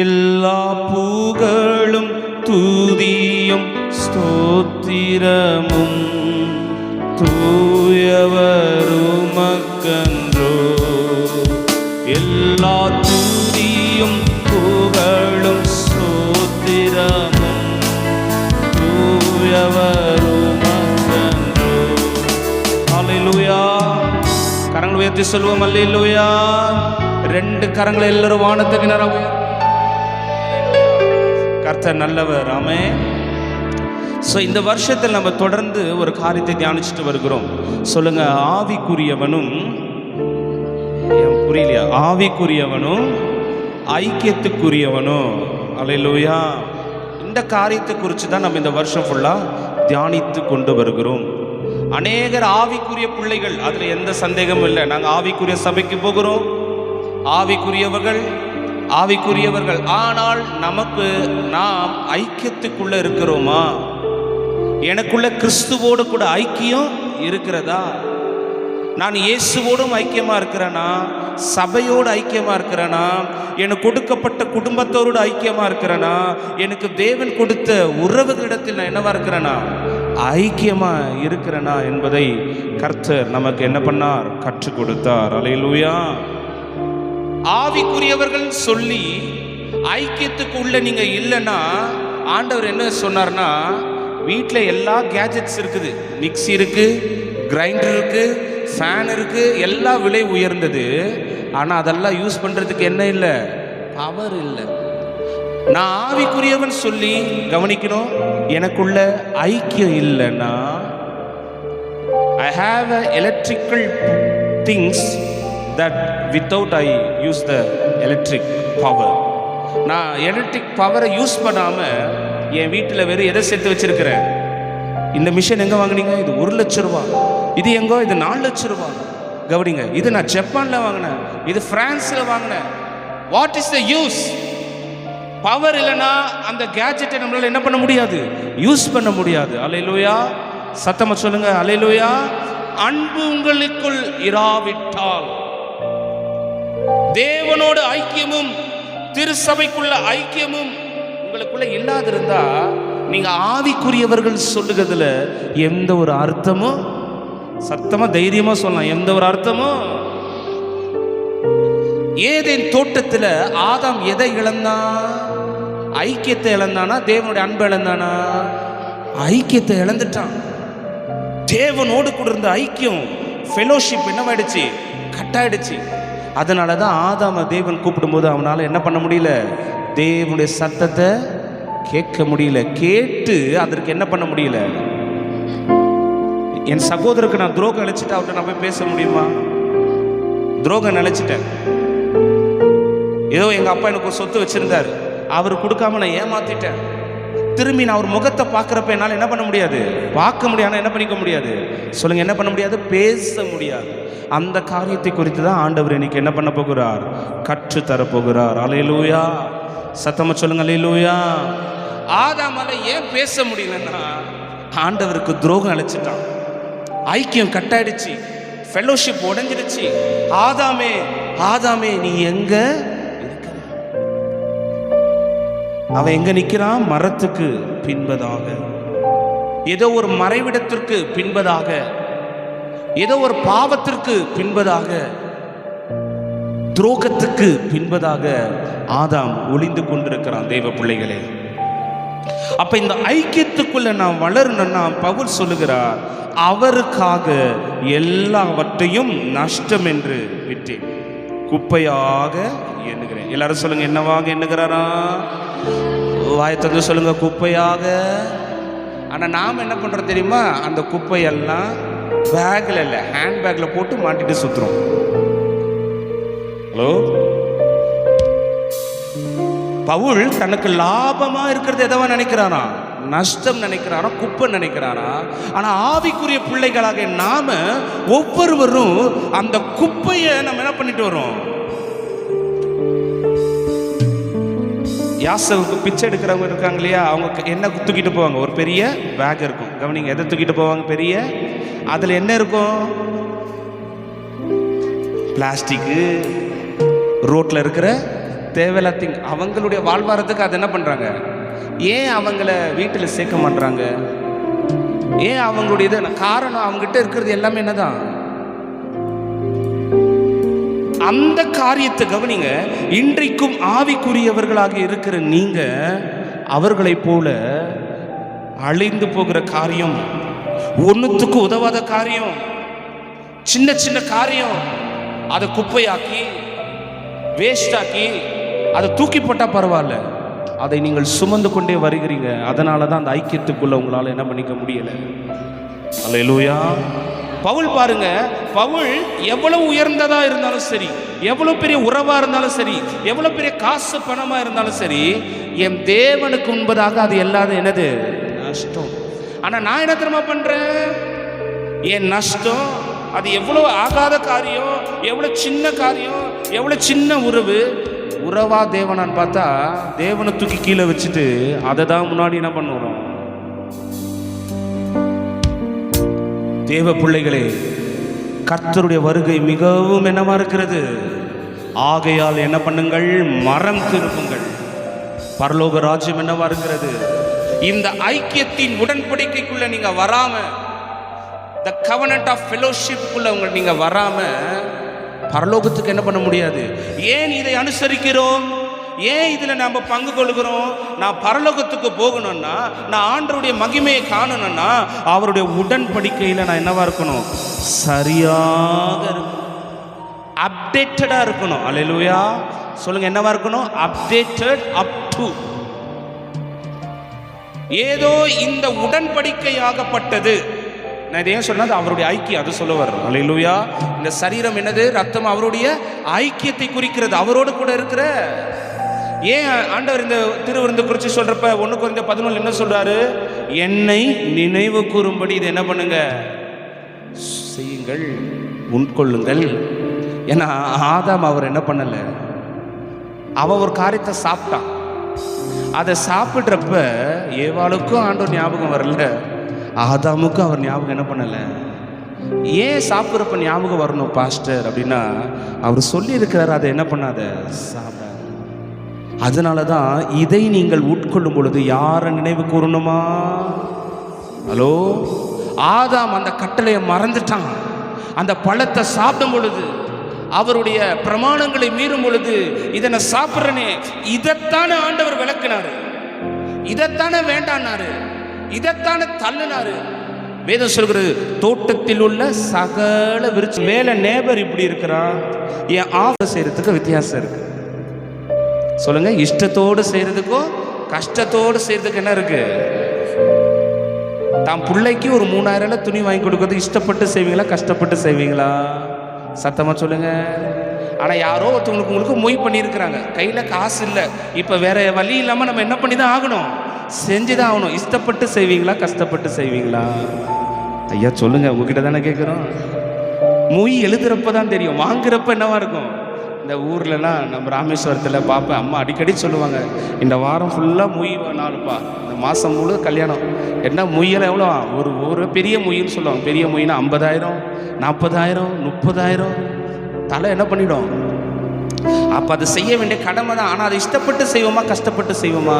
எல்லா புகழும் துதியும் ஸ்தோத்திரமும் தூயவருமக்கன்றோ. எல்லா துதியும் புகழும் ஸ்தோத்திரமும் தூயவருமக்கன்றோ. அல்லேலூயா. கரங்களை உயர்த்தி சொல்வோம் அல்லேலூயா. ரெண்டு கரங்களை எல்லாரும் வானத்துக்கு நேராக. கர்த்தர் நல்லவர். ஆமென். ஸோ இந்த வருஷத்தில் நம்ம தொடர்ந்து ஒரு காரியத்தை தியானிச்சுட்டு வருகிறோம். சொல்லுங்க, ஆவிக்குரியவனும், புரியலையா? ஆவிக்குரியவனும் ஐக்கியத்துக்குரியவனும். அல்லேலூயா. இந்த காரியத்தை குறித்து தான் நம்ம இந்த வருஷம் ஃபுல்லாக தியானித்து கொண்டு வருகிறோம். அநேகர் ஆவிக்குரிய பிள்ளைகள், அதில் எந்த சந்தேகமும் இல்லை. நாங்கள் ஆவிக்குரிய சபைக்கு போகிறோம், ஆவிக்குரியவர்கள். ஆனால் நமக்கு நாம் ஐக்கியத்துக்குள்ள இருக்கிறோமா? எனக்குள்ள கிறிஸ்துவோடு கூட ஐக்கியம் இருக்கிறதா? நான் இயேசுவோடும் ஐக்கியமா இருக்கிறேனா? சபையோடு ஐக்கியமா இருக்கிறேனா? எனக்கு கொடுக்கப்பட்ட குடும்பத்தோடு ஐக்கியமா இருக்கிறேனா? எனக்கு தேவன் கொடுத்த உறவுகளிடத்தில் நான் என்னவா இருக்கிறேனா? ஐக்கியமா இருக்கிறேனா என்பதை கர்த்தர் நமக்கு என்ன பண்ணார்? கற்றுக் கொடுத்தார். அல்லேலூயா. ஆவிக்குரியவர்கள் சொல்லி ஐக்கியத்துக்கு உள்ள நீங்க இல்லைன்னா, ஆண்டவர் என்ன சொன்னார்னா, வீட்டில் எல்லா கேஜெட்ஸ் இருக்குது, மிக்ஸி இருக்கு, கிரைண்டர் இருக்கு, ஃபேன் இருக்கு, எல்லா விலை உயர்ந்தது. ஆனால் அதெல்லாம் யூஸ் பண்றதுக்கு என்ன இல்லை? பவர் இல்லை. நான் ஆவிக்குரியவன் சொல்லி கவனிக்கணும், எனக்குள்ள ஐக்கியம் இல்லைன்னா, I have a electrical things that without I use the electric power. நான் எலக்ட்ரிக் பவரை யூஸ் பண்ணாமல் என் வீட்டில் வெறும் எதை சேர்த்து வச்சிருக்கிறேன்? இந்த மிஷின் எங்கே வாங்கினீங்க? இது 1 லட்சம் ரூபா. இது எங்கோ? இது 4 லட்சம் ரூபா. கவனிங்க, இது நான் ஜப்பானில் வாங்கினேன், இது பிரான்ஸில் வாங்கினேன். What is the use? Power இல்லைன்னா அந்த கேஜெட்டை நம்மளால என்ன பண்ண முடியாது? யூஸ் பண்ண முடியாது. அல்லேலூயா. சத்தமா சொல்லுங்க அல்லேலூயா. அன்பு உங்களுக்குள் இராவிட்டால், தேவனோட ஐக்கியமும் திருச்சபைக்குள்ள ஐக்கியமும் உங்களுக்குள்ள இல்லாதிருந்தா, நீங்க ஆவிக்குரியவர்கள் சொல்லுகிறதுல எந்த ஒரு அர்த்தமும், சத்தமா தைரியமா சொல்லலாம், எந்த ஒரு அர்த்தமும். ஏதேன் தோட்டத்துல ஆதாம் எதை இழந்தான்? ஐக்கியத்தை இழந்தானா? தேவனுடைய அன்பை இழந்தானா? ஐக்கியத்தை இழந்துட்டான். தேவனோடு கூட இருந்த ஐக்கியம், ஃபெலோஷிப் என்னவாயிடுச்சு? கட்டாயிடுச்சு. அதனால தான் ஆதாம தேவன் கூப்பிடும்போது அவனால் என்ன பண்ண முடியல? தேவனுடைய சத்தத்தை கேட்க முடியல. கேட்டு அதற்கு என்ன பண்ண முடியல? என் சகோதரருக்கு நான் துரோகம் அழைச்சிட்டு அவர்கிட்ட நான் போய் பேச முடியுமா? துரோகம் நினைச்சிட்டேன். ஏதோ எங்க அப்பா எனக்கு ஒரு சொத்து வச்சிருந்தாரு, அவர் கொடுக்காம நான் ஏமாத்திட்டேன். திரும்பி நான் அவர் முகத்தை பார்க்குறப்ப என்னால் என்ன பண்ண முடியாது? பார்க்க முடியாது. என்ன பண்ணிக்க முடியாது? சொல்லுங்க, என்ன பண்ண முடியாது? பேச முடியாது. அந்த காரியத்தை குறித்து தான் ஆண்டவர் இன்னைக்கு என்ன பண்ண போகிறார்? கற்று தரப்போகிறார். அல்லேலூயா. சத்தமா சொல்லுங்க அல்லேலூயா. ஆதாமால ஏன் பேச முடியலன்னா, ஆண்டவருக்கு துரோகம் அழைச்சிட்டான், ஐக்கியம் கட்டாயிடுச்சு, ஃபெலோஷிப் உடைஞ்சிடுச்சு. ஆதாமே, ஆதாமே நீ எங்க இருக்கிற? அவன் எங்க நிற்கிறான்? மரத்துக்கு பின்பதாக, ஏதோ ஒரு மறைவிடத்திற்கு பின்பதாக, ஏதோ ஒரு பாவத்திற்கு பின்பதாக, துரோகத்துக்கு பின்பதாக ஆதாம் ஒளிந்து கொண்டிருக்கிறான். தேவ பிள்ளைகளே, அப்ப இந்த ஐக்கியத்துக்குள்ள நாம் வளரணும்னா பவுல் சொல்லுகிறார், அவருக்காக எல்லாவற்றையும் நஷ்டம் என்று விட்டேன், குப்பையாக எண்ணுகிறேன். எல்லாரும் சொல்லுங்க, என்னவாக எண்ணுகிறாரா? வாயத்தந்து சொல்லுங்க, குப்பையாக. ஆனா நாம் என்ன பண்றோம் தெரியுமா? அந்த குப்பையெல்லாம் பேக்ல இல்ல, ஹேண்ட் பேக்ல போட்டு மாட்டிட்டு சுத்துறோம். ஹலோ, பவுல் தனக்கு லாபமா இருக்கிறது எதவா நினைக்கிறானா? நஷ்டம் நினைக்கிறாரா? குப்பை நினைக்கிறாரா? ஆனா ஆவிக்குரிய பிள்ளைகளாக நாம ஒவ்வொருவரும் அந்த குப்பையை நம்ம என்ன பண்ணிட்டு வரோம்? யாசவுக்கு பிச்சை எடுக்கிறவங்க இருக்காங்க இல்லையா, அவங்க என்ன தூக்கிட்டு போவாங்க? ஒரு பெரிய பேக் இருக்கும். கவனிங்க, எதை தூக்கிட்டு போவாங்க? பெரிய, அதில் என்ன இருக்கும்? பிளாஸ்டிக்கு, ரோட்டில் இருக்கிற தேவையில்லாத அவங்களுடைய வாழ்வாரத்துக்கு அது என்ன பண்ணுறாங்க? ஏன் அவங்கள வீட்டில் சேர்க்க மாட்டுறாங்க? ஏன் அவங்களுடைய இது காரணம் அவங்ககிட்ட இருக்கிறது எல்லாமே என்னதான்? அந்த காரியத்தை கவனிங்க. இன்றைக்கும் ஆவிக்குரியவர்களாக இருக்கிற நீங்க அவர்களை போல அழிந்து போகிற காரியம், ஒன்றுத்துக்கு உதவாத காரியம், சின்ன சின்ன காரியம், அதை குப்பையாக்கி வேஸ்டாக்கி அதை தூக்கி போட்டால் பரவாயில்ல, அதை நீங்கள் சுமந்து கொண்டே வருகிறீங்க. அதனால தான் அந்த ஐக்கியத்துக்குள்ள உங்களால் என்ன பண்ணிக்க முடியலை. அல்லேலூயா. பவுல் பாருங்க, பவுல் எவ்வளவு உயர்ந்ததா இருந்தாலும் சரி, எவ்வளவு பெரிய உறவா இருந்தாலும் சரி, எவ்வளவு பெரிய காசு பணமா இருந்தாலும் சரி, என் தேவனுக்கு முன்பதாக அது எல்லாரும் என்னது? நஷ்டம். ஆனா நான் என்ன தெரியுமா பண்றேன்? என் நஷ்டம் அது எவ்வளவு ஆகாத காரியம், எவ்வளவு சின்ன காரியம், எவ்வளவு சின்ன உறவா தேவனான்னு பார்த்தா தேவனை தூக்கி கீழே வச்சுட்டு அதை தான் முன்னாடி என்ன பண்ணுறோம். தேவ பிள்ளைகளே, கர்த்தருடைய வருகை மிகவும் என்னவா இருக்கிறது. ஆகையால் என்ன பண்ணுங்கள்? மரம் திருப்புங்கள். பரலோக ராஜ்யம் என்னவா இருக்கிறது. இந்த ஐக்கியத்தின் உடன்படிக்கைக்குள்ள நீங்க வராம, the covenant of fellowship குள்ள நீங்க வராம பரலோகத்துக்கு என்ன பண்ண முடியாது. ஏன் இதை அனுசரிக்கிறோம்? ஏன் இதில் நாம் பங்கு கொள்கிறோம்? நான் பரலோகத்துக்கு போகணும்னா, நான் ஆண்டவருடைய மகிமையை காணணும்னா, அவருடைய உடன்படிக்கையில் நான் என்னவா இருக்கணும்? சரியாக இருக்கணும், அப்டேட்டடாக இருக்கணும். அல்லேலூயா சொல்லுங்க. என்னவா இருக்கணும்? Updated up to. ஏதோ இந்த உடன்படிக்கையாகப்பட்டது. நான் இதை ஏன் சொன்னது? அவருடைய ஐக்கியம், அது சொல்ல வர்றேன். அல்லேலூயா. இந்த சரீரம் என்னது? ரத்தம் அவருடைய ஐக்கியத்தை குறிக்கிறது, அவரோடு கூட இருக்கிற. ஏன் ஆண்டவர் இந்த திருவிருந்து குறித்து சொல்றப்ப 1 Corinthians 11 என்ன சொல்றாரு? என்னை நினைவு கூறும்படி இதை என்ன பண்ணுங்க? செய்யுங்கள், உட்கொள்ளுங்கள். ஏன்னா ஆதாம் அவர் என்ன பண்ணல, அவ ஒரு காரியத்தை சாப்பிட்டான். அதை சாப்பிட்றப்ப ஏவாளுக்கும் ஆண்டவர் ஞாபகம் வரல, ஆதாமுக்கும் அவர் ஞாபகம் என்ன பண்ணல. ஏன் சாப்பிட்றப்ப ஞாபகம் வரணும் பாஸ்டர் அப்படின்னா, அவர் சொல்லி இருக்கிறார் அதை என்ன பண்ணாத, சாப்பிட. அதனால தான் இதை நீங்கள் உட்கொள்ளும் பொழுது யாரை நினைவு கூறணுமா? ஹலோ, ஆதாம் அந்த கட்டளையை மறந்துட்டான். அந்த பழத்தை சாப்பிடும் பொழுது, அவருடைய பிரமாணங்களை மீறும் பொழுது, இதை நான் சாப்பிட்றேனே, இதைத்தானே ஆண்டவர் விளக்குனாரு, இதைத்தானே வேண்டான்னாரு, இதைத்தானே தள்ளினாரு. வேதம் சொல்கிறது, தோட்டத்தில் உள்ள சகல விருட்சம் மேல நேபர் இப்படி இருக்கிறான், என் ஆஃபர் செய்யறதுக்கு வித்தியாசம் இருக்கு. சொல்லுங்க, இஷ்டத்தோடு செய்யறதுக்கும் கஷ்டத்தோடு செய்யறதுக்கு என்ன இருக்கு? தான் பிள்ளைக்கு ஒரு 3000 துணி வாங்கி கொடுக்கறது இஷ்டப்பட்டு செய்வீங்களா, கஷ்டப்பட்டு செய்வீங்களா? சத்தமா சொல்லுங்க. ஆனா யாரோ ஒருத்தவங்களுக்கு உங்களுக்கு மொய் பண்ணியிருக்கிறாங்க, கையில காசு இல்லை, இப்ப வேற வழி இல்லாம நம்ம என்ன பண்ணி தான் ஆகணும், செஞ்சுதான் ஆகணும். இஷ்டப்பட்டு செய்வீங்களா, கஷ்டப்பட்டு செய்வீங்களா? ஐயா சொல்லுங்க, உங்ககிட்ட தானே கேட்குறோம். மொய் எழுதுறப்ப தான் தெரியும், வாங்குறப்ப என்னவா இருக்கும். இந்த ஊர்லலாம் நம்ம ராமேஸ்வரத்தில் பார்ப்பேன், அம்மா அடிக்கடி சொல்லுவாங்க, இந்த வாரம் ஃபுல்லாக மொய் நாளுப்பா, இந்த மாதம் முழு கல்யாணம். என்ன மொய்யெல்லாம் எவ்வளோ? ஒரு பெரிய மொய்ன்னு சொல்லுவாங்க. பெரிய மொய்னா 50,000, 40,000, 30,000 தலை என்ன பண்ணிடும். அப்போ அது செய்ய வேண்டிய கடமை தான். ஆனால் அதை இஷ்டப்பட்டு செய்வோமா, கஷ்டப்பட்டு செய்வோமா?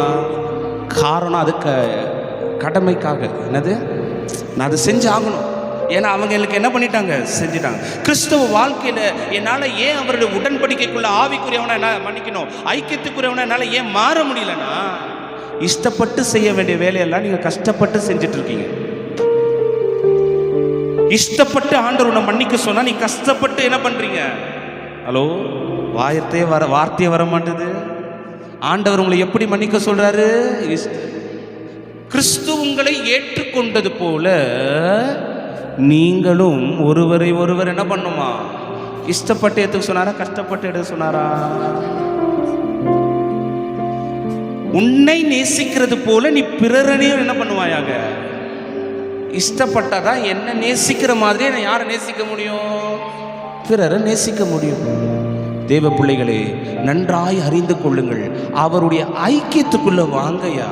காரணம் அதுக்கு கடமைக்காக என்னது, நான் அதை செஞ்சு ஆகணும். ஏன்னா அவங்களுக்கு என்ன பண்ணிட்டாங்க, செஞ்சுட்டாங்க. கிறிஸ்தவ வாழ்க்கையில் என்னால் ஏன் அவருடைய உடன்படிக்கைக்குள்ள ஆவிக்குரியவனை என்ன மன்னிக்கணும், ஐக்கியத்துக்குரியவனை என்னால் ஏன் மாற முடியலன்னா, இஷ்டப்பட்டு செய்ய வேண்டிய வேலையெல்லாம் நீங்கள் கஷ்டப்பட்டு செஞ்சுட்டு இருக்கீங்க. இஷ்டப்பட்டு ஆண்டவரை மன்னிக்க சொன்னா நீ கஷ்டப்பட்டு என்ன பண்றீங்க? ஹலோ, வார்த்தையே வர மாட்டேது. ஆண்டவர் உங்களை எப்படி மன்னிக்க சொல்றாரு? கிறிஸ்து உங்களை ஏற்றுக்கொண்டது போல நீங்களும் ஒருவரை ஒருவர் என்ன பண்ணுமா? இஷ்டப்பட்டு எடுத்துக்க சொன்னாரா, கஷ்டப்பட்டு எடுக்க சொன்னாரா? உன்னை நேசிக்கிறது போல நீ பிறரையும் என்ன பண்ணுவாயாக? இஷ்டப்பட்டாதான் என்ன நேசிக்கிற மாதிரியே நான் யாரை நேசிக்க முடியும்? பிறரை நேசிக்க முடியும். தேவ பிள்ளைகளே, நன்றாய் அறிந்து கொள்ளுங்கள், அவருடைய ஐக்கியத்துக்குள்ள வாங்கயா.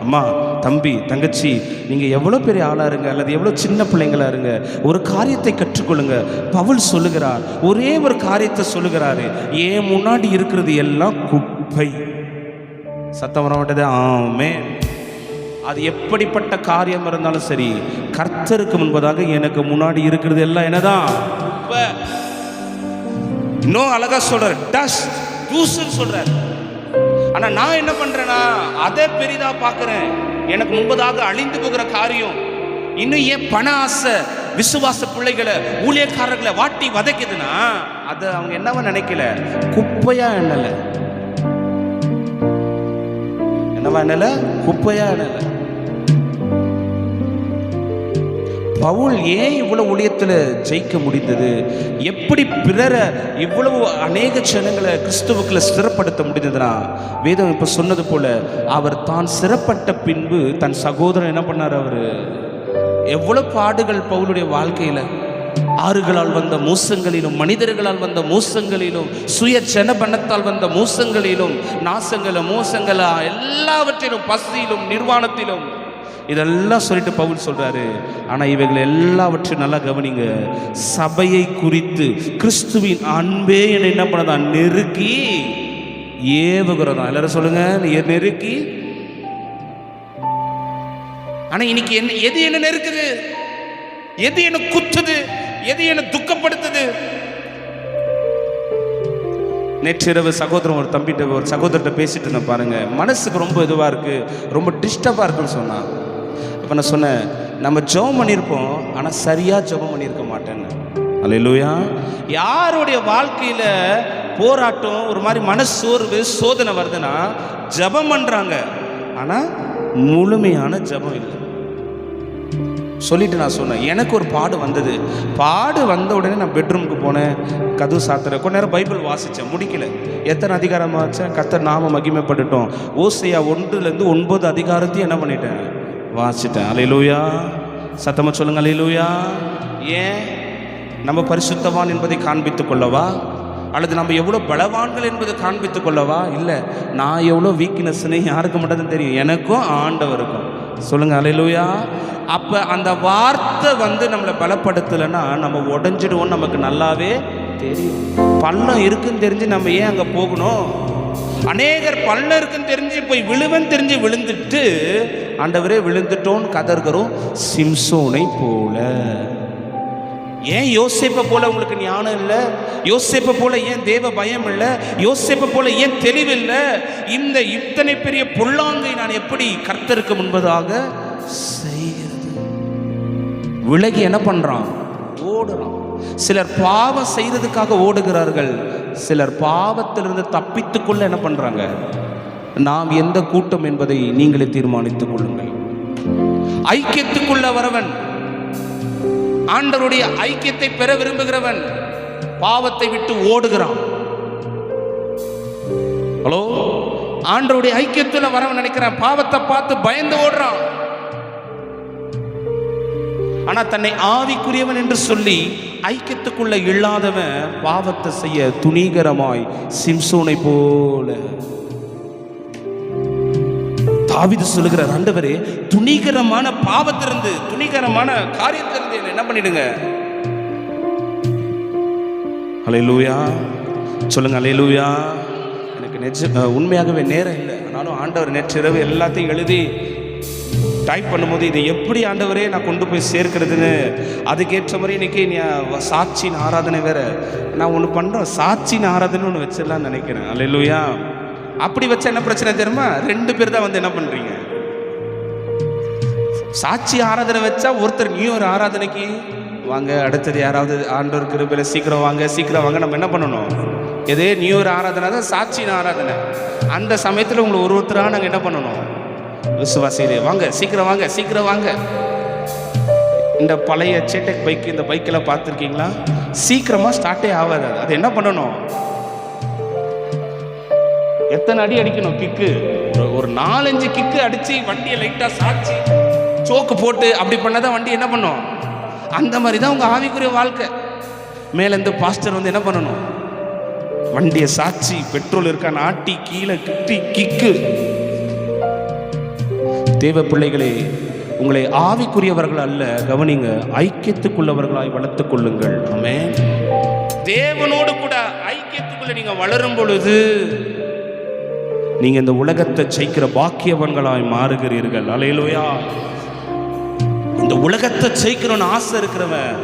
அம்மா, தம்பி, தங்கச்சி, நீங்கள் எவ்வளோ பெரிய ஆளாக இருங்க அல்லது எவ்வளோ சின்ன பிள்ளைங்களா இருங்க, ஒரு காரியத்தை கற்றுக்கொள்ளுங்க. பவுல் சொல்லுகிறார், ஒரே ஒரு காரியத்தை சொல்லுகிறாரு, ஏன் முன்னாடி இருக்கிறது எல்லாம் குப்பை. சத்தம் வர மாட்டேது? ஆமென். அது எப்படிப்பட்ட காரியம் இருந்தாலும் சரி, கர்த்தருக்கு முன்பதாக எனக்கு முன்னாடி இருக்கிறது எல்லாம் என்னதான்? குப்பை. இன்னும் அழகா சொல்றார், டஸ்ட், தூசுன்னு சொல்றார். ஆனா நான் என்ன பண்றேன்னா அதை பெரிதா பார்க்கிறேன். எனக்கு முன்பதாக அழிந்து போகிற காரியம் இன்னும் ஏன் பண ஆசை விசுவாச பிள்ளைகளை ஊழியக்காரர்களை வாட்டி வதைக்குதுன்னா அதை அவங்க என்னவா நினைக்கல, குப்பையா எண்ணல. என்னவா எண்ணல? குப்பையா எண்ணல. பவுல் ஏன் இவ்வளவு ஊழியத்தில் ஜெயிக்க முடிந்தது? எப்படி பிறரை இவ்வளவு அநேக ஜனங்களை கிறிஸ்துவுக்குள்ள ஸ்திரப்படுத்த முடிந்ததுன்னா, வேதம் இப்ப சொன்னது போல அவர் தான் சிறப்பட்ட பின்பு தன் சகோதரன் என்ன பண்ணார்? அவரு எவ்வளவு பாடுகள் பவுலுடைய வாழ்க்கையில, ஆறுகளால் வந்த மோசங்களிலும், மனிதர்களால் வந்த மோசங்களிலும், சுய ஜனபணத்தால் வந்த மோசங்களிலும், நாசங்கள மோசங்களா எல்லாவற்றிலும், பசியிலும் நிர்வாணத்திலும், இதெல்லாம் சொல்லிட்டு பவுல் சொல்றாரு. ஆனா இவைகள் எல்லாவற்றையும் நல்லா கவனிங்க. சபையை குறித்து கிறிஸ்துவின் அன்பே என்னை என்ன பண்ணதா? நெருக்கி ஏவுகிறதா. எல்லாரும் சொல்லுங்க, நெருக்கி. ஆனா இன்னைக்கு எது என்ன நெருக்குது? எது என்ன குத்துது? எது என்ன துக்கப்படுத்துது? நேற்றிரவு சகோதரன் ஒரு தம்பிட்ட ஒரு சகோதரர்கிட்ட பேசிட்டு இருந்தேன் பாருங்க. மனசுக்கு ரொம்ப இதுவா இருக்கு, ரொம்ப டிஸ்டர்பா இருக்குன்னு சொன்னான். அப்ப நான் சொன்னேன், நம்ம ஜெபம் பண்ணியிருப்போம், ஆனா சரியா ஜெபம் பண்ணியிருக்க மாட்டேன்னு. அல்லேலூயா. யாருடைய வாழ்க்கையில போராட்டம், ஒரு மாதிரி மனசோர்வு, சோதனை வருதுன்னா ஜெபம் பண்றாங்க, ஆனா முழுமையான ஜெபம் இல்லை. சொல்லிட்டு நான் சொன்னேன், எனக்கு ஒரு பாடு வந்தது. பாடு வந்த உடனே நான் பெட்ரூமுக்கு போனேன், கதவு சாத்துறேன், கொஞ்ச நேரம் பைபிள் வாசித்தேன், முடிக்கல. எத்தனை அதிகாரம் வாசித்தேன்? கர்த்தர் நாம மகிமைப்பட்டுட்டோம். ஓசையா 1-9 அதிகாரத்தையும் என்ன பண்ணிட்டேன்? வாசிட்டேன். அல்லேலூயா. சத்தமா சொல்லுங்க, அல்லேலூயா. ஏன்? நம்ம பரிசுத்தவான் என்பதை காண்பித்துக் கொள்ளவா? அல்லது நம்ம எவ்வளோ பலவான்கள் என்பதை காண்பித்துக் கொள்ளவா? இல்லை, நான் எவ்வளோ வீக்னஸ்ன்னு யாருக்கு மட்டும் தெரியும், எனக்கும் ஆண்டவருக்கும். சொல்லுங்க, அல்லேலூயா. அப்போ அந்த வார்த்தை நம்மளை பலப்படுத்தலைன்னா நம்ம உடஞ்சிடுவோம். நமக்கு நல்லாவே தெரியும். பள்ளம் இருக்குன்னு தெரிஞ்சு நம்ம ஏன் அங்கே போகணும்? அநேகர் பள்ளம் இருக்குன்னு தெரிஞ்சு போய் விழுவன் தெரிஞ்சு விழுந்துட்டு, ஆண்டவரே விழுந்துட்டோன்னு கதறுகிறோம். சிம்சோனை போல. ஏன் யோசேப்பை போல உங்களுக்கு ஞானம் இல்லை? யோசேப்பை போல ஏன் தேவ பயம் இல்லை? யோசேப்பை போல ஏன் தெளிவில்லை? இந்த இத்தனை பெரிய பொல்லாங்கை நான் எப்படி கர்த்தருக்கு முன்பதாக செய்கிறது? விலகி என்ன பண்றான்? ஓடுறான். சிலர் பாவம் செய்யறதுக்காக ஓடுகிறார்கள், சிலர் பாவத்திலிருந்து தப்பித்துக்கொள்ள என்ன பண்றாங்க? நாம் எந்த கூட்டம் என்பதை நீங்களே தீர்மானித்துக் கொள்ளுங்கள். ஐக்கியத்துக்குள்ள வரவன், ஆண்டவருடைய ஐக்கியத்தை பெற விரும்புகிறவன் பாவத்தை விட்டு ஓடுகிறான். ஹலோ, ஆண்டவருடைய ஐக்கியத்துல வரவன் நினைக்கிறான், பாவத்தை பார்த்து பயந்து ஓடுறான். ஆனா தன்னை ஆவிக்குரியவன் என்று சொல்லி ஐக்கியத்துக்குள்ள இல்லாதவன் பாவத்தை செய்ய துணிகரமாய் சிம்சோனை போல. தாவீது சொல்லுகிறார், ஆண்டவரே துணிகரமான பாவத்திலிருந்து, துணிகரமான காரியத்திலிருந்து என்ன பண்ணிடுங்க. அல்லேலூயா. சொல்லுங்க, அல்லேலூயா. எனக்கு உண்மையாகவே நேரம் இல்லை, ஆனாலும் ஆண்டவர் நேற்றிரவு எல்லாத்தையும் எழுதி டைப் பண்ணும்போது இதை எப்படி ஆண்டவரே நான் கொண்டு போய் சேர்க்கிறதுன்னு அதுக்கேற்ற மாதிரி இன்னைக்கு நீ சாட்சியின் ஆராதனை வேற நான் ஒன்று பண்ணுறேன். சாட்சியின் ஆராதனை ஒன்று வச்சிடலான்னு நினைக்கிறேன். அல்லேலூயா. அப்படி வச்சா என்ன பிரச்சனை தெரியுமா? 2 பேர் தான் என்ன பண்ணுறீங்க? சாட்சி ஆராதனை வச்சா ஒருத்தர் நியூ ஒரு ஆராதனைக்கு வாங்க, அடுத்தது யாராவது ஆண்டவர் கிருபையில சீக்கிரம் வாங்க, சீக்கிரம் வாங்க. நம்ம என்ன பண்ணணும்? எதே நியூ ஒரு ஆராதனை தான் சாட்சியின் ஆராதனை. அந்த சமயத்தில் உங்களை ஒருத்தராக நாங்கள் என்ன பண்ணணும்? விசுவாசிகளே வாங்க, சீக்கிரம் வாங்க, சீக்கிரம் வாங்க. இந்த பழைய சேட்டக் பைக், இந்த பைக்கெல்லாம் பார்த்துருக்கீங்களா? சீக்கிரமா ஸ்டார்ட்டே ஆகாது. அது என்ன பண்ணணும்? எத்தனை அடி அடிக்கணும்? கிக்கு ஒரு 4-5 கிக்கு அடிச்சு வண்டியை லைட்டா சாட்சி சோக்கு போட்டு அப்படி பண்ணாதான் வண்டி என்ன பண்ணும். அந்த மாதிரி தான் உங்க ஆவிக்குரிய வாழ்க்கை. மேலேருந்து பாஸ்டர் என்ன பண்ணணும்? வண்டியை சாட்சி பெட்ரோல் இருக்கான்னு ஆட்டி கீழே கிட்டி கிக்கு. தேவ பிள்ளைகளே, உங்களை ஆவிக்குரியவர்கள் அல்ல, கவனிங்க, ஐக்கியத்துக்குள்ளவர்களாய் வளர்த்துக் கொள்ளுங்கள். ஆமென். தேவனோடு கூட ஐக்கியத்துக்குள்ள நீங்க வளரும் பொழுது நீங்க இந்த உலகத்தை ஜெயிக்கிற பாக்கியவன்களாய் மாறுகிறீர்கள். அல்லேலூயா. இந்த உலகத்தை ஜெயிக்கணும்னு ஆசை இருக்கிறவன்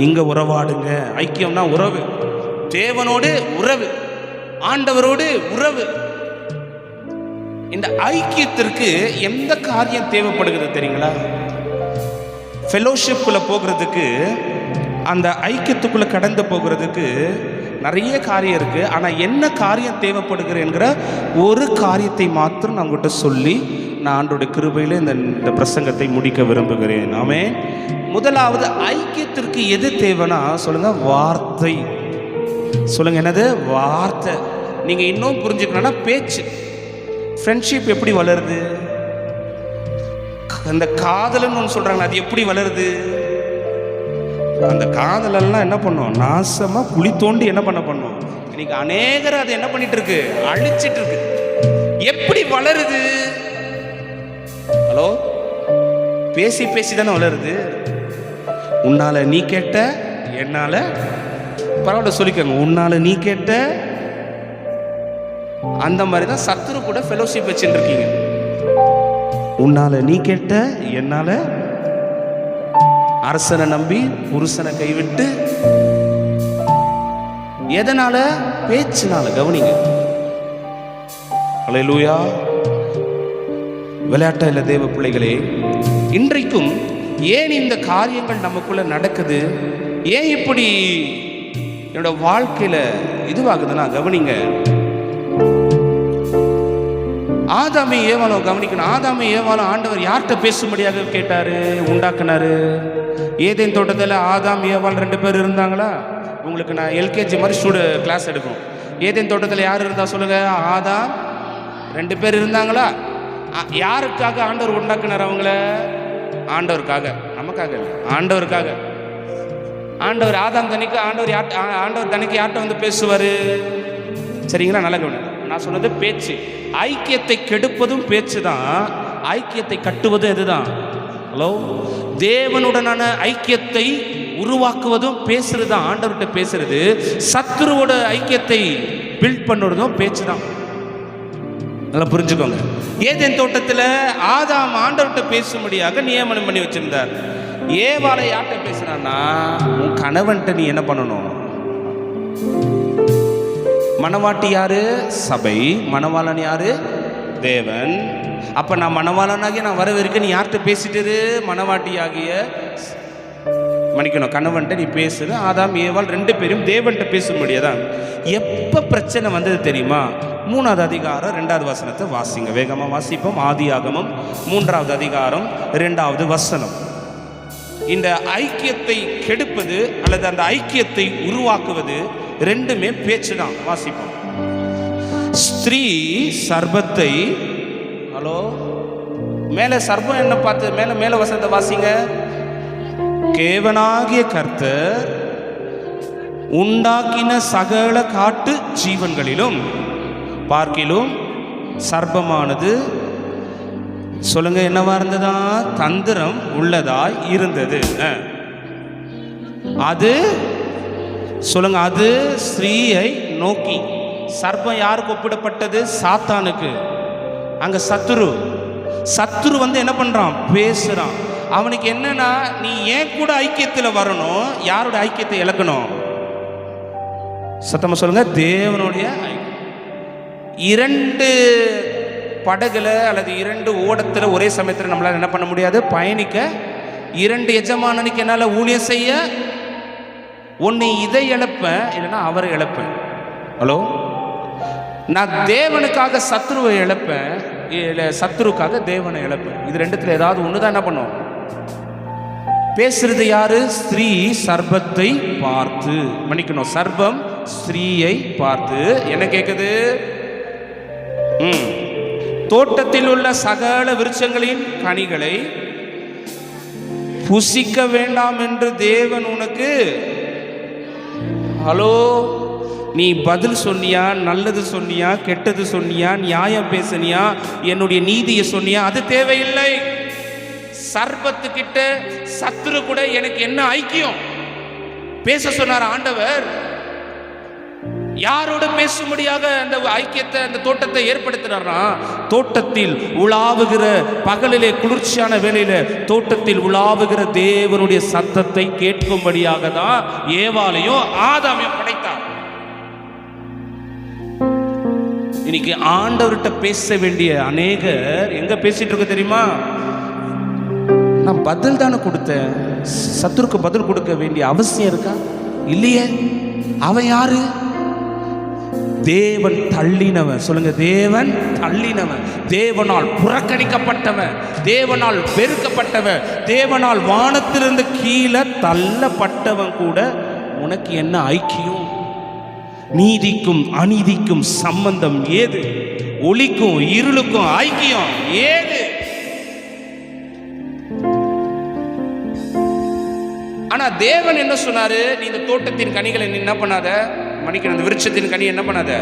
இங்க உறவாடுங்க. ஐக்கியம்னா உறவு, தேவனோடு உறவு, ஆண்டவரோடு உறவு. இந்த ஐக்கியத்திற்கு எந்த காரியம் தேவைப்படுகிறது தெரியுங்களா? ஃபெலோஷிப்குள்ள போகிறதுக்கு, அந்த ஐக்கியத்துக்குள்ள கடந்து போகிறதுக்கு நிறைய காரியம் இருக்கு. ஆனா என்ன காரியம் தேவைப்படுகிறேங்கிற ஒரு காரியத்தை மாத்திரம் நான் உங்கள்கிட்ட சொல்லி நான் ஆண்டோட கிருபையில இந்த பிரசங்கத்தை முடிக்க விரும்புகிறேன். ஆமென். முதலாவது ஐக்கியத்திற்கு எது தேவைன்னா சொல்லுங்க, வார்த்தை. சொல்லுங்க, என்னது? வார்த்தை. நீங்க இன்னும் புரிஞ்சுக்கணும்னா பேச்சு. ஃப்ரெண்ட்ஷிப் எப்படி வளருது? அந்த காதல்னு ஒன்று சொல்றாங்க, அது எப்படி வளருது? அந்த காதலெல்லாம் என்ன பண்ணும்? நாசமா குழி தோண்டி என்ன பண்ணும்? இன்னைக்கு அநேகர் அது என்ன பண்ணிட்டு இருக்கு? அழிச்சிட்டு இருக்கு. எப்படி வளருது? ஹலோ, பேசி பேசி தானே வளருது. உன்னால நீ கேட்ட, என்னால, பரவாயில்ல சொல்லிக்கோங்க, உன்னால நீ கேட்ட. அந்த மாதிரி தான் சத்துரு கூட ஃபெலோஷிப் வச்சுட்டு இருக்கீங்க. உன்னால நீ கேட்ட, என்னால. அரசனை நம்பி புருஷனை கைவிட்டு, எதனால? பேச்சினால. கவனிங்க. அல்லேலூயா. விளையாட்ட இல்ல தேவ பிள்ளைகளே, இன்றைக்கும் ஏன் இந்த காரியங்கள் நமக்குள்ள நடக்குது? ஏன் இப்படி என்னோட வாழ்க்கையில இதுவாகுதுன்னா கவனிங்க. ஆதாமை ஏவாளும் கவனிக்கணும். ஆதாமை ஏவாளும் ஆண்டவர் யார்கிட்ட பேசும்படியாக கேட்டாரு, உண்டாக்குனாரு? ஏதேன் தோட்டத்தில் ஆதாம் ஏவாள் 2 பேர் இருந்தாங்களா? உங்களுக்கு நான் எல்கேஜி மாதிரி கிளாஸ் எடுக்கும். ஏதேன் தோட்டத்தில் யார் இருந்தா சொல்லுங்க? ஆதாம் 2 பேர் இருந்தாங்களா? யாருக்காக ஆண்டவர் உண்டாக்குனார் அவங்கள? ஆண்டவருக்காக, நமக்காக இல்லை, ஆண்டவருக்காக. ஆண்டவர் ஆதாம் தனிக்கு ஆண்டவர் தனிக்கு யார்கிட்ட வந்து பேசுவார்? சரிங்களா? நல்ல கவனிங்க. நான் சொன்னது பேச்சு. ஐக்கியத்தை கெடுப்பதும் பேச்சு தான், ஐக்கியத்தை கட்டுவதும் எதுதான்? ஹலோ, தேவனுடனான ஐக்கியத்தை உருவாக்குவதும் பேசுறது தான், ஆண்டவர்கிட்ட பேசுறது. சத்துருவோட ஐக்கியத்தை பில்ட் பண்ணுறதும் பேச்சு தான். நல்லா புரிஞ்சுக்கோங்க. ஏதேன் தோட்டத்தில் ஆதாம் ஆண்டவர்கிட்ட பேசும்படியாக நியமனம் பண்ணி வச்சிருந்தார். ஏவாளை யார்கிட்ட பேசுறான்னா, உன் கணவன்கிட்ட நீ என்ன பண்ணணும்? மணவாட்டி யாரு? சபை. மணவாளன் யாரு? தேவன். அப்ப நான் மணவாளனாகிய நான் வரவிருக்க நீ யார்கிட்ட பேசிட்டு? மணவாட்டியாகிய மன்னிக்கணும், கணவன்கிட்ட நீ பேசுது. ஆதாம் ஏவாள் 2 பேரும் தேவன்கிட்ட பேசும்படியதான். எப்ப பிரச்சனை வந்தது தெரியுமா? 3வது அதிகாரம் 2வது வசனத்தை வாசிங்க, வேகமா வாசிப்போம். ஆதியாகமம் 3வது அதிகாரம் 2வது வசனம். இந்த ஐக்கியத்தை கெடுப்பது அல்லது அந்த ஐக்கியத்தை உருவாக்குவது ரெண்டுமே பேச்சு தான். வாசிப்போம். ஸ்திரீ சர்பத்தை, ஹலோ, மேல சர்பம் என்ன பார்த்து, மேல வசனத்தை வாசிங்க. கேவனாகிய கர்த்தர் உண்டாக்கின சகல காட்டு ஜீவன்களிலும் பார்க்கிலும் சர்ப்பமானது சொல்லுங்க என்னவா இருந்ததா? தந்திரம் உள்ளதாய் இருந்தது. அது சொல்லுங்க, அது ஸ்திரீயை நோக்கி. சர்ப்பம் யாருக்கு ஒப்பிடப்பட்டது? சாத்தானுக்கு. அங்க சத்துரு வந்து என்ன பண்றான்? பேசுறான். அவனுக்கு என்னன்னா, நீ ஏன் கூட ஐக்கியத்தில் வரணும், யாரோட ஐக்கியத்தை இழக்கணும்? சத்தமா சொல்லுங்க, தேவனுடைய. 2 படகுல அல்லது 2 ஓடத்தில் ஒரே சமயத்தில் நம்மளால என்ன பண்ண முடியாது? பயணிக்க. 2 எஜமானனுக்கு என்னால் ஊழியம் செய்ய, ஒன்று இதை இழப்பேன், இல்லைன்னா அவரை இழப்பேன். ஹலோ, நான் தேவனுக்காக சத்ருவை இழப்பேன், இல்லை சத்ருக்காக தேவனை இழப்பேன். இது 2த்துல ஏதாவது ஒன்று தான் என்ன பண்ணும்? பேசுறது யாரு? ஸ்திரீ சர்ப்பத்தை பார்த்து, மன்னிக்கணும், சர்ப்பம் ஸ்திரீயை பார்த்து என்ன கேட்குது? தோட்டத்தில் உள்ள சகல விருட்சங்களின் கனிகளை புசிக்க வேண்டாம் என்று தேவன் உனக்கு. ஹலோ, நீ பதில் சொன்னியா? நல்லது சொன்னியா? கெட்டது சொன்னியா? நியாயம் பேசனியா? என்னுடைய நீதியை சொன்னியா? அது தேவையில்லை. சர்ப்பத்துக்கிட்ட சத்துரு கூட எனக்கு என்ன ஐக்கியம்? பேச சொன்னார் ஆண்டவர். யாரோடு பேசும்படியாக அந்த ஐக்கியத்தை, அந்த தோட்டத்தை ஏற்படுத்தினார்னா, தோட்டத்தில் உலாவுகிற, பகலிலே குளிர்ச்சியான வேளையில தோட்டத்தில் உலாவுகிற தேவனுடைய சத்தத்தை கேட்கும்படியாக தான் ஏவாளையும் ஆதாமையும் படைத்தார். இன்னைக்கு ஆண்டவர்கிட்ட பேச வேண்டிய அநேகர் எங்க பேசிட்டு இருக்க தெரியுமா? நான் பதில் தானே கொடுத்தேன், சத்துருக்கு பதில் கொடுக்க வேண்டிய அவசியம் இருக்கா? இல்லையே. அவன் யாரு? தேவன் தள்ளினவன். சொல்லுங்க, தேவன் தள்ளினவன், தேவனால் புறக்கணிக்கப்பட்டவன், தேவனால் வெறுக்கப்பட்டவன், தேவனால் வானத்திலிருந்து கீழே தள்ளப்பட்டவன் கூட உனக்கு என்ன ஐக்கியம்? நீதிக்கும் அநீதிக்கும் சம்பந்தம் ஏது? ஒளிக்கும் இருளுக்கும் ஐக்கியம் ஏது? ஆனா தேவன் என்ன சொன்னாரு? நீ இந்த தோட்டத்தின் கனிகளை நீ என்ன பண்ணாத, மணிக்கு அந்த விருட்சத்தின் கனி என்ன பண்ணாத.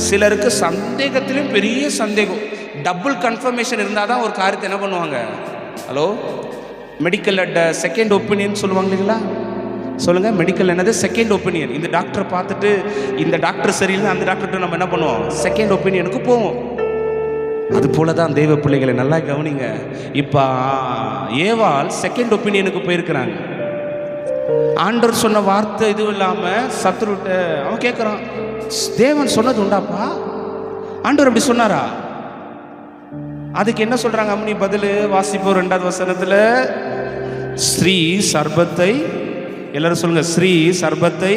சிலருக்கு சந்தேகத்திலும் பெரிய சந்தேகம், டபுள் கன்ஃபர்மேஷன் இருந்தால் தான் ஒரு காரியத்தை என்ன பண்ணுவாங்க. ஹலோ, மெடிக்கல் செகண்ட் ஒப்பீனியன் சொல்லுவாங்க இல்லைங்களா? சொல்லுங்க, மெடிக்கல் என்னது? Second opinion. இந்த டாக்டரை பார்த்துட்டு இந்த டாக்டர் சரியில்லை, அந்த டாக்டர்கிட்ட நம்ம என்ன பண்ணுவோம்? செகண்ட் ஒப்பீனியனுக்கு போவோம். அது போல தான் தெய்வ பிள்ளைகளை நல்லா கவனிங்க. இப்போ ஏவாள் செகண்ட் ஒப்பீனியனுக்கு போயிருக்கிறாங்க. ஆண்டவர் சொன்ன வார்த்தை இதுவும் இல்லாமல் சத்துருட்ட அவன் கேட்குறான், தேவன் சொன்னது உண்டாப்பா? ஆண்டவர் அப்படி சொன்னாரா? அதுக்கு என்ன சொல்றாங்க அம்மனி பதில்? வாசிப்போம் 2வது வசனத்தில். ஸ்ரீ சர்பத்தை, எல்லாரும் சொல்லுங்க, ஸ்ரீ சர்பத்தை,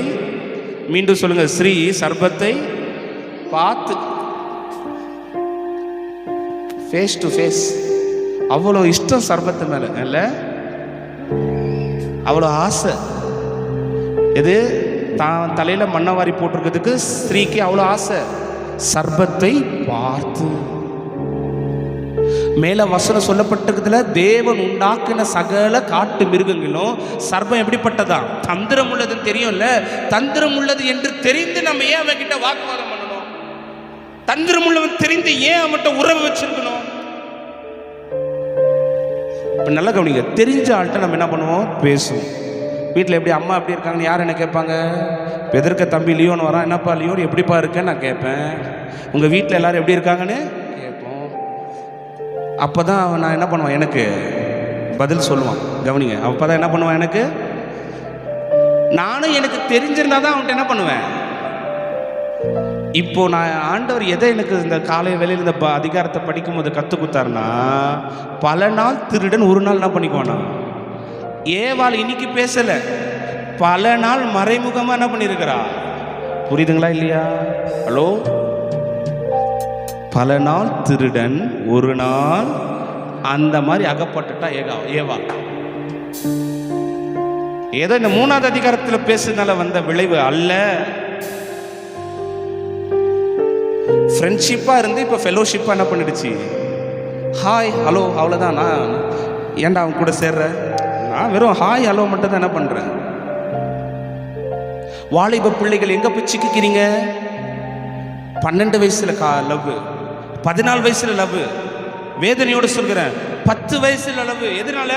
மீண்டும் சொல்லுங்க, ஸ்ரீ சர்பத்தை பார்த்து, ஃபேஸ் டு ஃபேஸ். அவ்வளோ இஷ்டம் சர்பத்து மேல இல்ல, அவ்வளோ ஆசை. எது? தான் தலையில மண்ணவாரி போட்டிருக்கிறதுக்கு ஸ்திரீக்கு அவ்வளோ ஆசை. சர்பத்தை பார்த்து, மேல வசனம் சொல்லப்பட்டிருக்கிறதுல தேவன் உண்டாக்கின சகல காட்டு மிருகங்களும் சர்பம் எப்படிப்பட்டதா? தந்திரம் உள்ளதுன்னு தெரியும்ல. தந்திரம் உள்ளது என்று தெரிந்து நம்ம ஏன் அவன் கிட்ட வாக்குவாதம் பண்ணணும்? தந்திரம் உள்ளவன் தெரிந்து ஏன் அவன்கிட்ட உறவு வச்சிருக்கணும்? இப்போ நல்லா கவனிங்க, தெரிஞ்ச ஆள்கிட்ட நம்ம என்ன பண்ணுவோம்? பேசுவோம். வீட்டில் எப்படி அம்மா எப்படி இருக்காங்கன்னு யார் என்ன கேட்பாங்க? எதிர்க்க தம்பி லியோன்னு வரான், என்னப்பா லியோன் எப்படிப்பா இருக்கேன்னு நான் கேட்பேன். உங்கள் வீட்டில் எல்லாரும் எப்படி இருக்காங்கன்னு கேட்போம். அப்போ தான் நான் என்ன பண்ணுவேன்? எனக்கு பதில் சொல்லுவான். கவனிங்க, அப்போ தான் என்ன பண்ணுவான்? எனக்கு நானும் எனக்கு தெரிஞ்சிருந்தா தான் அவன்கிட்ட என்ன பண்ணுவேன்? இப்போ நான் ஆண்டவர் எதை எனக்கு இந்த காலை வேளையில் இந்த அதிகாரத்தை படிக்கும் போது கற்றுக் கொடுத்தாருன்னா, பல நாள் திருடன் ஒரு நாள் என்ன பண்ணிக்குவானா? ஏவாள் இன்னைக்கு பேசல, பல நாள் மறைமுகமா என்ன பண்ணிருக்கிறா? புரியுதுங்களா இல்லையா? ஹலோ, பல நாள் திருடன் ஒரு நாள் அந்த மாதிரி அகப்பட்டுட்டா ஏவாள். ஏதோ இந்த 3வது அதிகாரத்தில் பேசுறதுனால வந்த விளைவு அல்ல. ஃப்ரெண்ட்ஷிப்பாக இருந்து இப்போ ஃபெலோஷிப்பாக என்ன பண்ணிடுச்சு? ஹாய் ஹலோ அவ்வளோதான். நான் ஏன்டா அவங்க கூட சேர்றேன்? நான் வெறும் ஹாய் ஹலோ மட்டும் தான் என்ன பண்ணுறேன். வாலிப பிள்ளைகள் எங்கே போய் சிக்கிக்கிறீங்க? 12 வயசில் லவ், 14 வயசில் லவ், வேதனையோடு சொல்கிறேன் 10 வயசில் லவ். எதனால?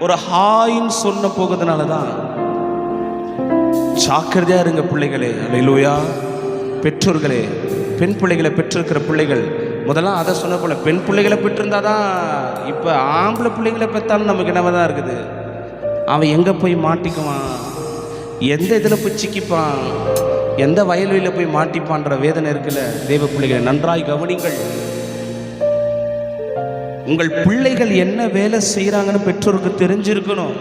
ஒரு ஹாயின்னு சொன்ன போகிறதுனால தான். ஜாக்கிரதையா இருங்க பிள்ளைகளே. அல்லேலூயா. பெற்றோர்களே, பெண் பிள்ளைகளை பெற்றிருக்கிற பிள்ளைகள், முதல்ல அதை சொன்ன போல பெண் பிள்ளைகளை பெற்றிருந்தா தான். இப்போ ஆம்பளை பிள்ளைகளை பெற்றாலும் நமக்கு என்னவா தான் இருக்குது? அவன் எங்கே போய் மாட்டிக்குவான், எந்த இதில் போய் சிக்கிப்பான், எந்த வயல்வெளியில் போய் மாட்டிப்பான்ற வேதனை இருக்குல்ல. தெய்வ பிள்ளைகளை நன்றாய் கவனிங்கள். உங்கள் பிள்ளைகள் என்ன வேலை செய்கிறாங்கன்னு பெற்றோருக்கு தெரிஞ்சிருக்கணும்.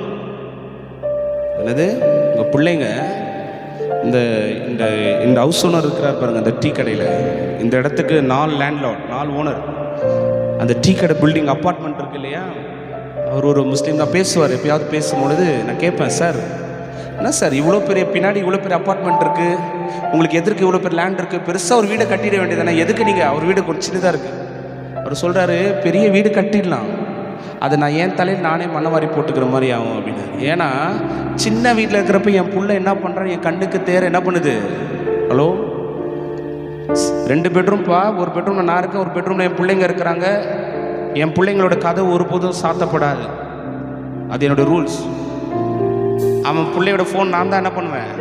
என்னது? உங்கள் பிள்ளைங்க இந்த இந்த இந்த ஹவுஸ் ஓனர் இருக்கிறார் பாருங்க, அந்த டீ கடையில், இந்த இடத்துக்கு 4 லேண்ட்லார்ட், 4 ஓனர். அந்த டீ கடை பில்டிங் அப்பார்ட்மெண்ட் இருக்கு இல்லையா, அவர் ஒரு முஸ்லீம் தான். பேசுவார். எப்பயாவது பேசும்பொழுது நான் கேட்பேன், சார் என்ன சார் இவ்வளோ பெரிய பின்னாடி இவ்வளோ பெரிய அப்பார்ட்மெண்ட் இருக்குது, உங்களுக்கு எதற்கு இவ்வளோ பெரிய லேண்ட் இருக்குது, பெருசாக ஒரு வீடை கட்டிட வேண்டியதானே, எதுக்கு நீங்கள்? அவர் வீடு கொஞ்சம் சின்னதாக இருக்குது. அவர் சொல்கிறாரு, பெரிய வீடு கட்டிடலாம், அதை நான் என் தலையில் நானே மண்ணவாரி போட்டுக்கிற மாதிரி ஆகும் அப்படின்னு. ஏன்னா சின்ன வீட்டில் இருக்கிறப்ப என் புள்ள என்ன பண்ணுறான், என் கண்ணுக்கு தேர என்ன பண்ணுது. ஹலோ, 2 பெட்ரூம்ப்பா, ஒரு பெட்ரூமில் நான் இருக்கேன், ஒரு பெட்ரூமில் என் பிள்ளைங்க இருக்கிறாங்க. என் பிள்ளைங்களோட கதவு ஒருபோதும் சாத்தப்படாது, அது என்னோட ரூல்ஸ். அவன் பிள்ளையோட ஃபோன் நான் தான் என்ன பண்ணுவேன்.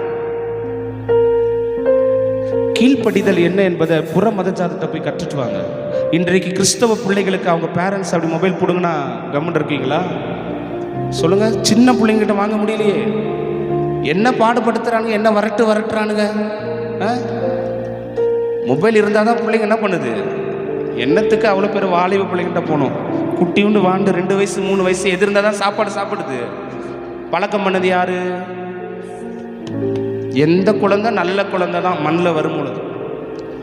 கீழ்ப்படிதல் என்ன என்பதை புற மதஜாதத்தை போய் கற்றுட்டு வாங்க. இன்றைக்கு கிறிஸ்தவ பிள்ளைகளுக்கு அவங்க பேரண்ட்ஸ் அப்படி மொபைல் போடுங்கன்னா கவர்மெண்ட் இருக்கீங்களா சொல்லுங்க? சின்ன பிள்ளைங்கிட்ட வாங்க முடியலையே. என்ன பாடுபடுத்துறானுங்க, என்ன வரட்டுறானுங்க. மொபைல் இருந்தால் தான் பிள்ளைங்க என்ன பண்ணுது? என்னத்துக்கு அவ்வளோ பேர் வாலிப பிள்ளைங்கிட்ட போகணும்? குட்டி உண்டு வாண்டு 2 வயசு 3 வயசு எது இருந்தால் தான் சாப்பாடு சாப்பிடுது. பழக்கம் பண்ணது யாரு? எந்த குழந்தை நல்ல குழந்தை தான் மண்ணில் வரும் பொழுது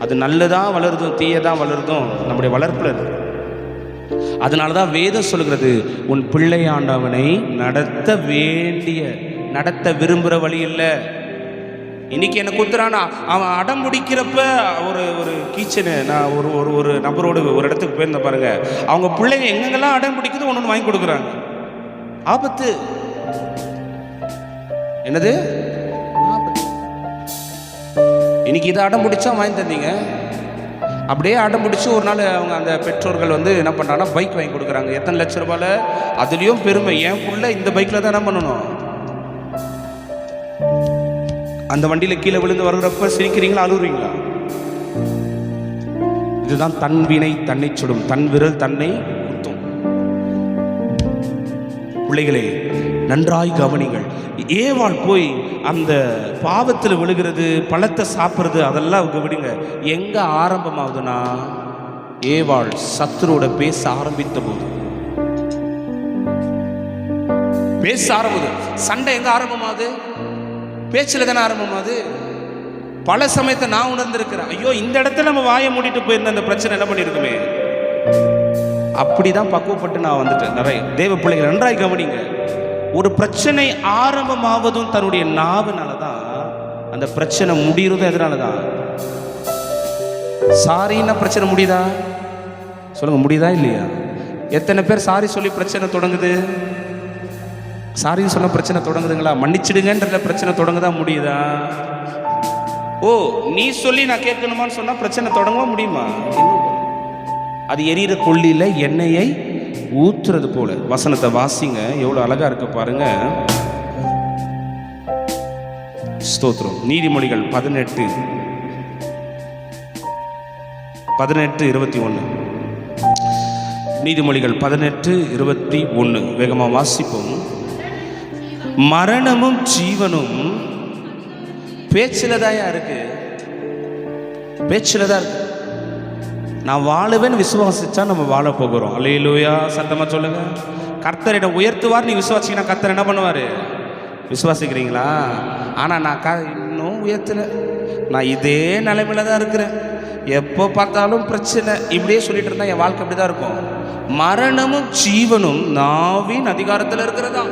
அது நல்லதான் வளருதும் தீயதான் வளருதும் நம்முடைய வளர்ப்பில் இருக்கு. அதனால தான் வேதம் சொல்கிறது, உன் பிள்ளையாண்டவனை நடத்த விரும்புகிற வழி இல்லை. இன்னைக்கு என்ன குத்துறானா, அவன் அடம் பிடிக்கிறப்ப ஒரு கீச்சனு நான் ஒரு நபரோடு ஒரு இடத்துக்கு போயிருந்தேன் பாருங்க. அவங்க பிள்ளைங்க எங்கெங்கெல்லாம் அடம் பிடிக்குது ஒன்று வாங்கி கொடுக்குறாங்க. ஆபத்து. என்னது ஆபத்து? இன்னைக்கு இதை அடம் பிடிச்சா வாங்கி தந்தீங்க, அப்படியே அடம் பிடிச்சி ஒரு நாள் அவங்க அந்த பெற்றோர்கள் வந்து என்ன பண்ணுறாங்கன்னா பைக் வாங்கி கொடுக்குறாங்க. எத்தனை லட்சம் ரூபாயில்? அதுலேயும் பெருமை, என் புள்ள இந்த பைக்கில் தான் என்ன பண்ணணும். அந்த வண்டியில் கீழே விழுந்து வருகிறப்ப சிரிக்கிறீங்களா அழுகுறீங்களா? இதுதான் தன் வினை தன்னை சுடும், தன் விரல் தன்னை குத்தும். பிள்ளைகளே நன்றாய் கவனிங்கள். ஏவாள் போய் அந்த பாவத்தில் விழுகிறது, பழத்தை சாப்பிட்றது, அதெல்லாம் விடுங்க. எங்க ஆரம்பமாகுதுன்னா ஏவாள் சத்துருவோட பேச ஆரம்பித்த போது சண்டை எங்க ஆரம்பமாகுது? பேச்சில் தானே ஆரம்பமாகுது. பல சமயத்தை நான் உணர்ந்திருக்கிறேன். ஐயோ, இந்த இடத்துல நம்ம வாயை மூடிட்டு போயிருந்த அந்த பிரச்சனை என்ன பண்ணியிருக்குமே. அப்படிதான் பக்குவப்பட்டு நான் வந்துட்டேன். நிறைய தேவ பிள்ளைகள் நன்றாய் கவனிங்க. ஒரு பிரச்சனை ஆரம்பமாவதும் தன்னுடைய நாவுனால தான். அந்த பிரச்சனை முடிகிறதும் எதனால தான்? சாரின்னா பிரச்சனை முடியுதா? சொல்லுங்க, முடியுதா இல்லையா? எத்தனை பேர் சாரி சொல்லி பிரச்சனை தொடங்குது? சாரின்னு சொன்ன பிரச்சனை தொடங்குதுங்களா? மன்னிச்சிடுங்கன்ற பிரச்சனை தொடங்குதா? முடியுதா? ஓ, நீ சொல்லி நான் கேட்கணுமான்னு சொன்னா பிரச்சனை தொடங்க முடியுமா? அது எரியிற கொள்ளியில எண்ணெயை ஊத்துறது போல. வசனத்தை வாசிங்க, எவ்வளவு அழகா இருக்கு பாருங்க. ஸ்தோத்திரம். நீதிமொழிகள் 18:21. நீதிமொழிகள் 18:21 வேகமா வாசிப்போம். மரணமும் ஜீவனும் பேச்சில் தான் இருக்கு. பேச்சில் தான் இருக்கு. நான் வாழுவேன்னு விசுவாசிச்சா நம்ம வாழ போகிறோம். அல்லேலூயா. சத்தமா சொல்லுங்க. கர்த்தரிடம் உயர்த்துவார். நீ விசுவாசிங்கன்னா கர்த்தர் என்ன பண்ணுவார்? விசுவாசிக்கிறீங்களா? ஆனால் நான் இன்னும் உயர்த்தலை, நான் இதே நிலைமையில தான் இருக்கிறேன், எப்போ பார்த்தாலும் பிரச்சனை, இப்படியே சொல்லிட்டு இருந்தா என் வாழ்க்கை அப்படி தான் இருக்கும். மரணமும் ஜீவனும் நாவின் அதிகாரத்தில் இருக்கிறதா.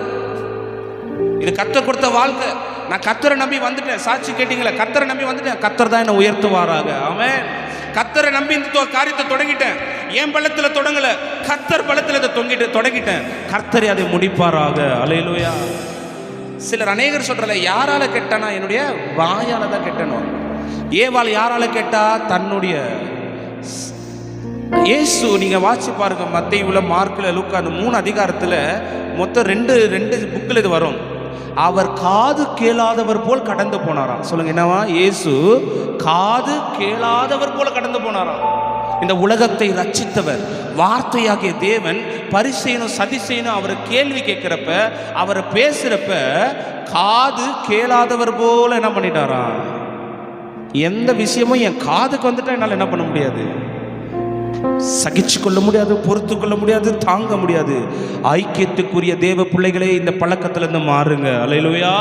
இது கர்த்தர் கொடுத்த வாழ்க்கை. நான் கர்த்தரை நம்பி வந்துட்டேன். சாட்சி கேட்டீங்களா? கர்த்தரை நம்பி வந்துட்டேன். கர்த்தர் தான் என்னை உயர்த்துவாராக. ஆமென். கர்த்தரை நம்பி இந்த காரியத்தை தொடங்கிட்டேன். என் பலத்தில் தொடங்கல, கர்த்தர் பலத்தில் இதை தொடங்கிட்டேன். கர்த்தரை அதை முடிப்பாராக. அல்லேலூயா. சிலர் அநேகர் சொல்றல, யாரால கெட்டானா? என்னுடைய வாயால தான் கெட்டணும். ஏவாள் யாரால கேட்டா? தன்னுடைய இயேசு. நீங்க வாசி பாருங்க, மத்தேயுல, மார்க்ல, லூக்கா, அந்த 3 அதிகாரத்துல மொத்தம் ரெண்டு புக்கில் இது வரும். அவர் காது கேளாதவர் போல் கடந்து போனாராம். சொல்லுங்க, என்னவா? இயேசு காது கேளாதவர் போல கடந்து போனாராம். இந்த உலகத்தை ரட்சித்தவர், வார்த்தையாகிய தேவன், பரிசேயனும் சதிசேயனும் அவரை கேள்வி கேட்கிறப்ப, அவரை பேசுறப்ப காது கேளாதவர் போல என்ன பண்ணிட்டாராம்? எந்த விஷயமும் என் காதுக்கு வந்துட்டா என்னால் என்ன பண்ண முடியாது? சகிச்சு கொள்ள முடியாது, பொறுத்து கொள்ள முடியாது, தாங்க முடியாது. ஐக்கியத்துக்குரிய தேவ பிள்ளைகளே, இந்த பழக்கத்துல மாறுங்க. அல்லேலூயா.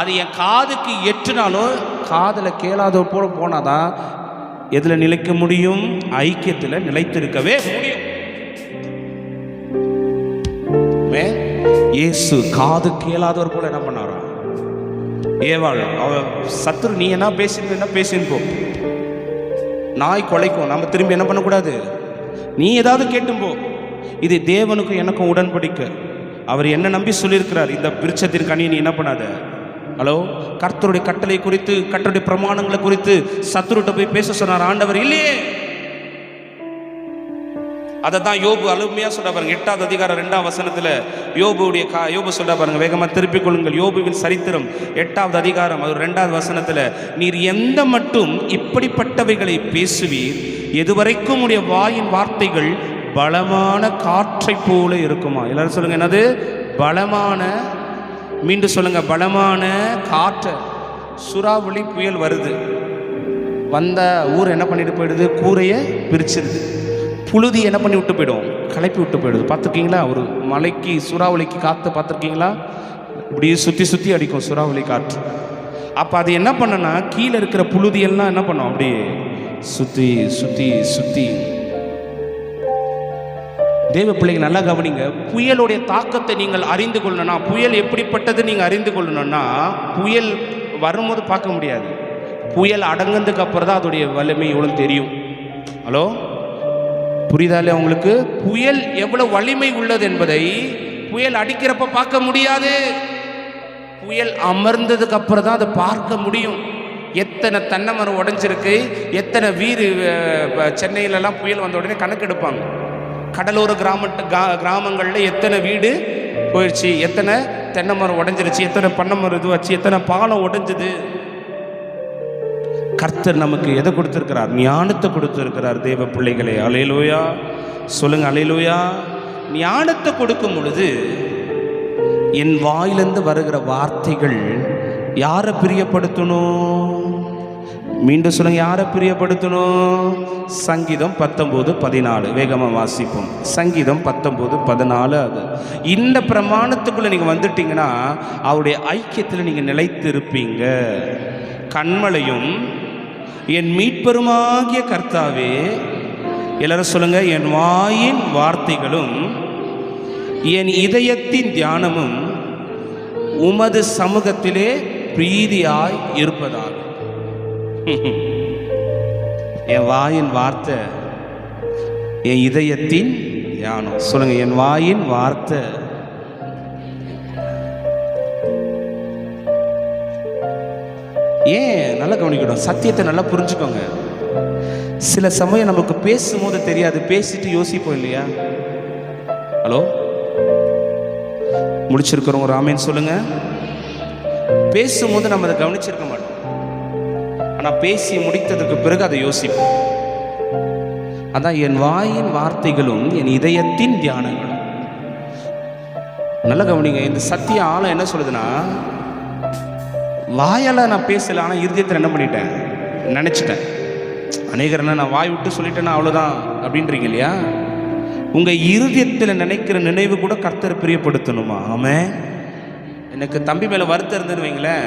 அது என் காதுக்கு எட்டுனாலும் காதுல கேளாத போல போனாதான் எதுல நிலைக்க முடியும்? ஐக்கியத்துல நிலைத்திருக்கவே முடியும். இயேசு காது கேளாதவர் போல என்ன பண்ணாரா? ஏவாள் அவ சத்துரு, நீ என்ன பேசின்னு போ. நாய் கொலைக்கும், நம்ம திரும்பி என்ன பண்ணக்கூடாது? நீ ஏதாவது கேட்டும் போ. இது தேவனுக்கும் எனக்கும் உடன்படிக்கை. அவர் என்ன நம்பி சொல்லியிருக்கிறார், இந்த விருட்சத்தின் கனியை நீ என்ன பண்ணாத. ஹலோ, கர்த்தருடைய கட்டளை குறித்து, கர்த்தருடைய பிரமாணங்களை குறித்து சத்துருட்ட போய் பேச சொன்னார் ஆண்டவர்? இல்லையே. அதை தான் யோபு அருமையாக சொல்ல பாருங்க. 8வது அதிகாரம் 2ஆம் வசனத்தில் யோபு சொல்ல பாருங்க. வேகமாக திருப்பிக் கொள்ளுங்கள். யோபுவின் சரித்திரம் 8வது அதிகாரம் அது 2வது வசனத்தில், நீர் எந்த மட்டும் இப்படிப்பட்டவைகளை பேசுவீர், எதுவரைக்கும் உடைய வாயின் வார்த்தைகள் பலமான காற்றை போல இருக்குமா? எல்லாரும் சொல்லுங்க, என்னது பலமான? மீண்டும் சொல்லுங்க, பலமான காற்று. சூறாவளி புயல் வருது, வந்த ஊர் என்ன பண்ணிட்டு போயிடுது? கூரையை பிரிச்சிருது. புழுதி என்ன பண்ணி விட்டு போயிடும்? கலப்பி விட்டு போயிடுது. பார்த்துருக்கீங்களா? ஒரு மலைக்கு சூறாவளிக்கு காற்று பார்த்துருக்கீங்களா? இப்படியே சுற்றி சுற்றி அடிக்கும் சூறாவளி காற்று. அப்போ அது என்ன பண்ணனா, கீழே இருக்கிற புழுதியெல்லாம் என்ன பண்ணும்? அப்படியே சுற்றி சுற்றி சுற்றி. தேவ பிள்ளைங்க நல்லா கவனிங்க. புயலுடைய தாக்கத்தை நீங்கள் அறிந்து கொள்ளணும்னா, புயல் எப்படிப்பட்டது நீங்கள் அறிந்து கொள்ளணும்னா, புயல் வரும்போது பார்க்க முடியாது. புயல் அடங்குனதுக்கு அப்புறம் தான் அதோடைய வலிமை எவ்வளோ தெரியும். ஹலோ, புரியுதாலே உங்களுக்கு? புயல் எவ்வளவு வலிமை உள்ளது என்பதை புயல் அடிக்கிறப்ப பார்க்க முடியாது. புயல் அமர்ந்ததுக்கு அப்புறம் தான் அதை பார்க்க முடியும். எத்தனை தென்னை மரம் உடைஞ்சிருக்கு, எத்தனை வீடு. சென்னையிலலாம் புயல் வந்த உடனே கணக்கெடுப்பாங்க. கடலோர கிராமங்களில் எத்தனை வீடு போயிடுச்சு, எத்தனை தென்னை மரம் உடைஞ்சிருச்சு, எத்தனை பண்ணை மரம் இதுவாச்சு, எத்தனை பாலம் உடைஞ்சுது. கர்த்தர் நமக்கு எதை கொடுத்திருக்கிறார்? ஞானத்தை கொடுத்திருக்கிறார். தேவ பிள்ளைகளே, அல்லேலூயா சொல்லுங்க, அல்லேலூயா. ஞானத்தை கொடுக்கும் பொழுது என் வாயிலிருந்து வருகிற வார்த்தைகள் யாரை பிரியப்படுத்தணும்? மீண்டும் சொல்லுங்க, யாரை பிரியப்படுத்தணும்? சங்கீதம் 19:14 வேகமாக வாசிப்போம். சங்கீதம் 19:14. அது இந்த பிரமாணத்துக்குள்ள நீங்க வந்துட்டீங்கன்னா அவருடைய ஐக்கியத்தில் நீங்க நிலைத்து இருப்பீங்க. கண்மலையும் என் மீட்பெருமாகிய கர்த்தாவே, எல்லாரும் சொல்லுங்க, என் வாயின் வார்த்தைகளும் என் இதயத்தின் தியானமும் உமது சமூகத்திலே பிரீதியாய் இருப்பதாக. என் வாயின் வார்த்தை, என் இதயத்தின் தியானம். சொல்லுங்க, என் வாயின் வார்த்தை. ஏன் நல்லா கவனிக்கணும், சத்தியத்தை நல்லா புரிஞ்சுக்கோங்க. சில சமயம் நமக்கு பேசும்போது தெரியாது, பேசிட்டு யோசிப்போம் இல்லையா? ஹலோ, முடிச்சிருக்கிறோம் ஒரு ஆமேன் சொல்லுங்க. பேசும்போது நம்ம அதை கவனிச்சிருக்க மாட்டோம், ஆனால் பேசி முடித்ததுக்கு பிறகு அதை யோசிப்போம். அதான் என் வாயின் வார்த்தைகளும் என் இதயத்தின் தியானங்களும். நல்லா கவனிங்க. இந்த சத்திய ஆழம் என்ன சொல்லுதுன்னா, வாயால் நான் பேசலை, ஆனால் இருதயத்தில் என்ன பண்ணிட்டேன்? நினச்சிட்டேன். அநேகர் என்ன, நான் வாய் விட்டு சொல்லிட்டேன்னா அவ்வளோதான் அப்படின்றீங்க இல்லையா? உங்கள் இருதயத்தில் நினைக்கிற நினைவு கூட கர்த்தரை பிரியப்படுத்தணுமா? ஆமாம். எனக்கு தம்பி மேலே வருத்தம் இருந்துன்னு வைங்களேன்,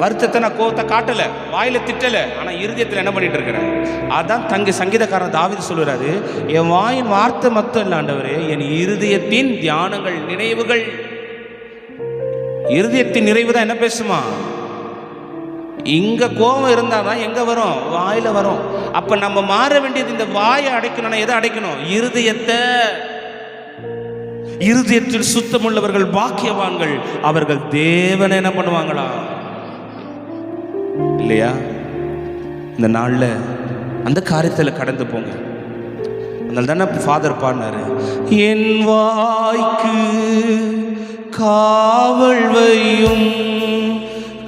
வருத்தத்தை நான் கோவத்தை காட்டலை, வாயில் திட்டலை, ஆனால் இருதயத்தில் என்ன பண்ணிட்டு இருக்கிறேன்? அதான் சங்கீதக்காரன் தாவீது சொல்லுறாரு, என் வாயின் வார்த்தை மட்டும் இல்லை ஆண்டவரே, என் இருதயத்தின் தியானங்கள் நினைவுகள். இருதயத்தின் நிறைவு தான் என்ன பேசுமா? இங்க கோபம் இருந்தாதான் எங்க வரும்? வாயில வரும். அப்ப நம்ம மாற வேண்டியது, இந்த வாயை அடைக்கணும்னா எதை அடைக்கணும்? இருதயத்தை. இருதயத்தில் சுத்தமுள்ளவர்கள் பாக்கியவான்கள், அவர்கள் தேவனை என்ன பண்ணுவாங்களா? இல்லையா? இந்த நாள்ல அந்த காரியத்தில் கடந்து போங்க. அதனால தானே ஃபாதர் பாடினாரு, என் வாய்க்கு காவல் வையும்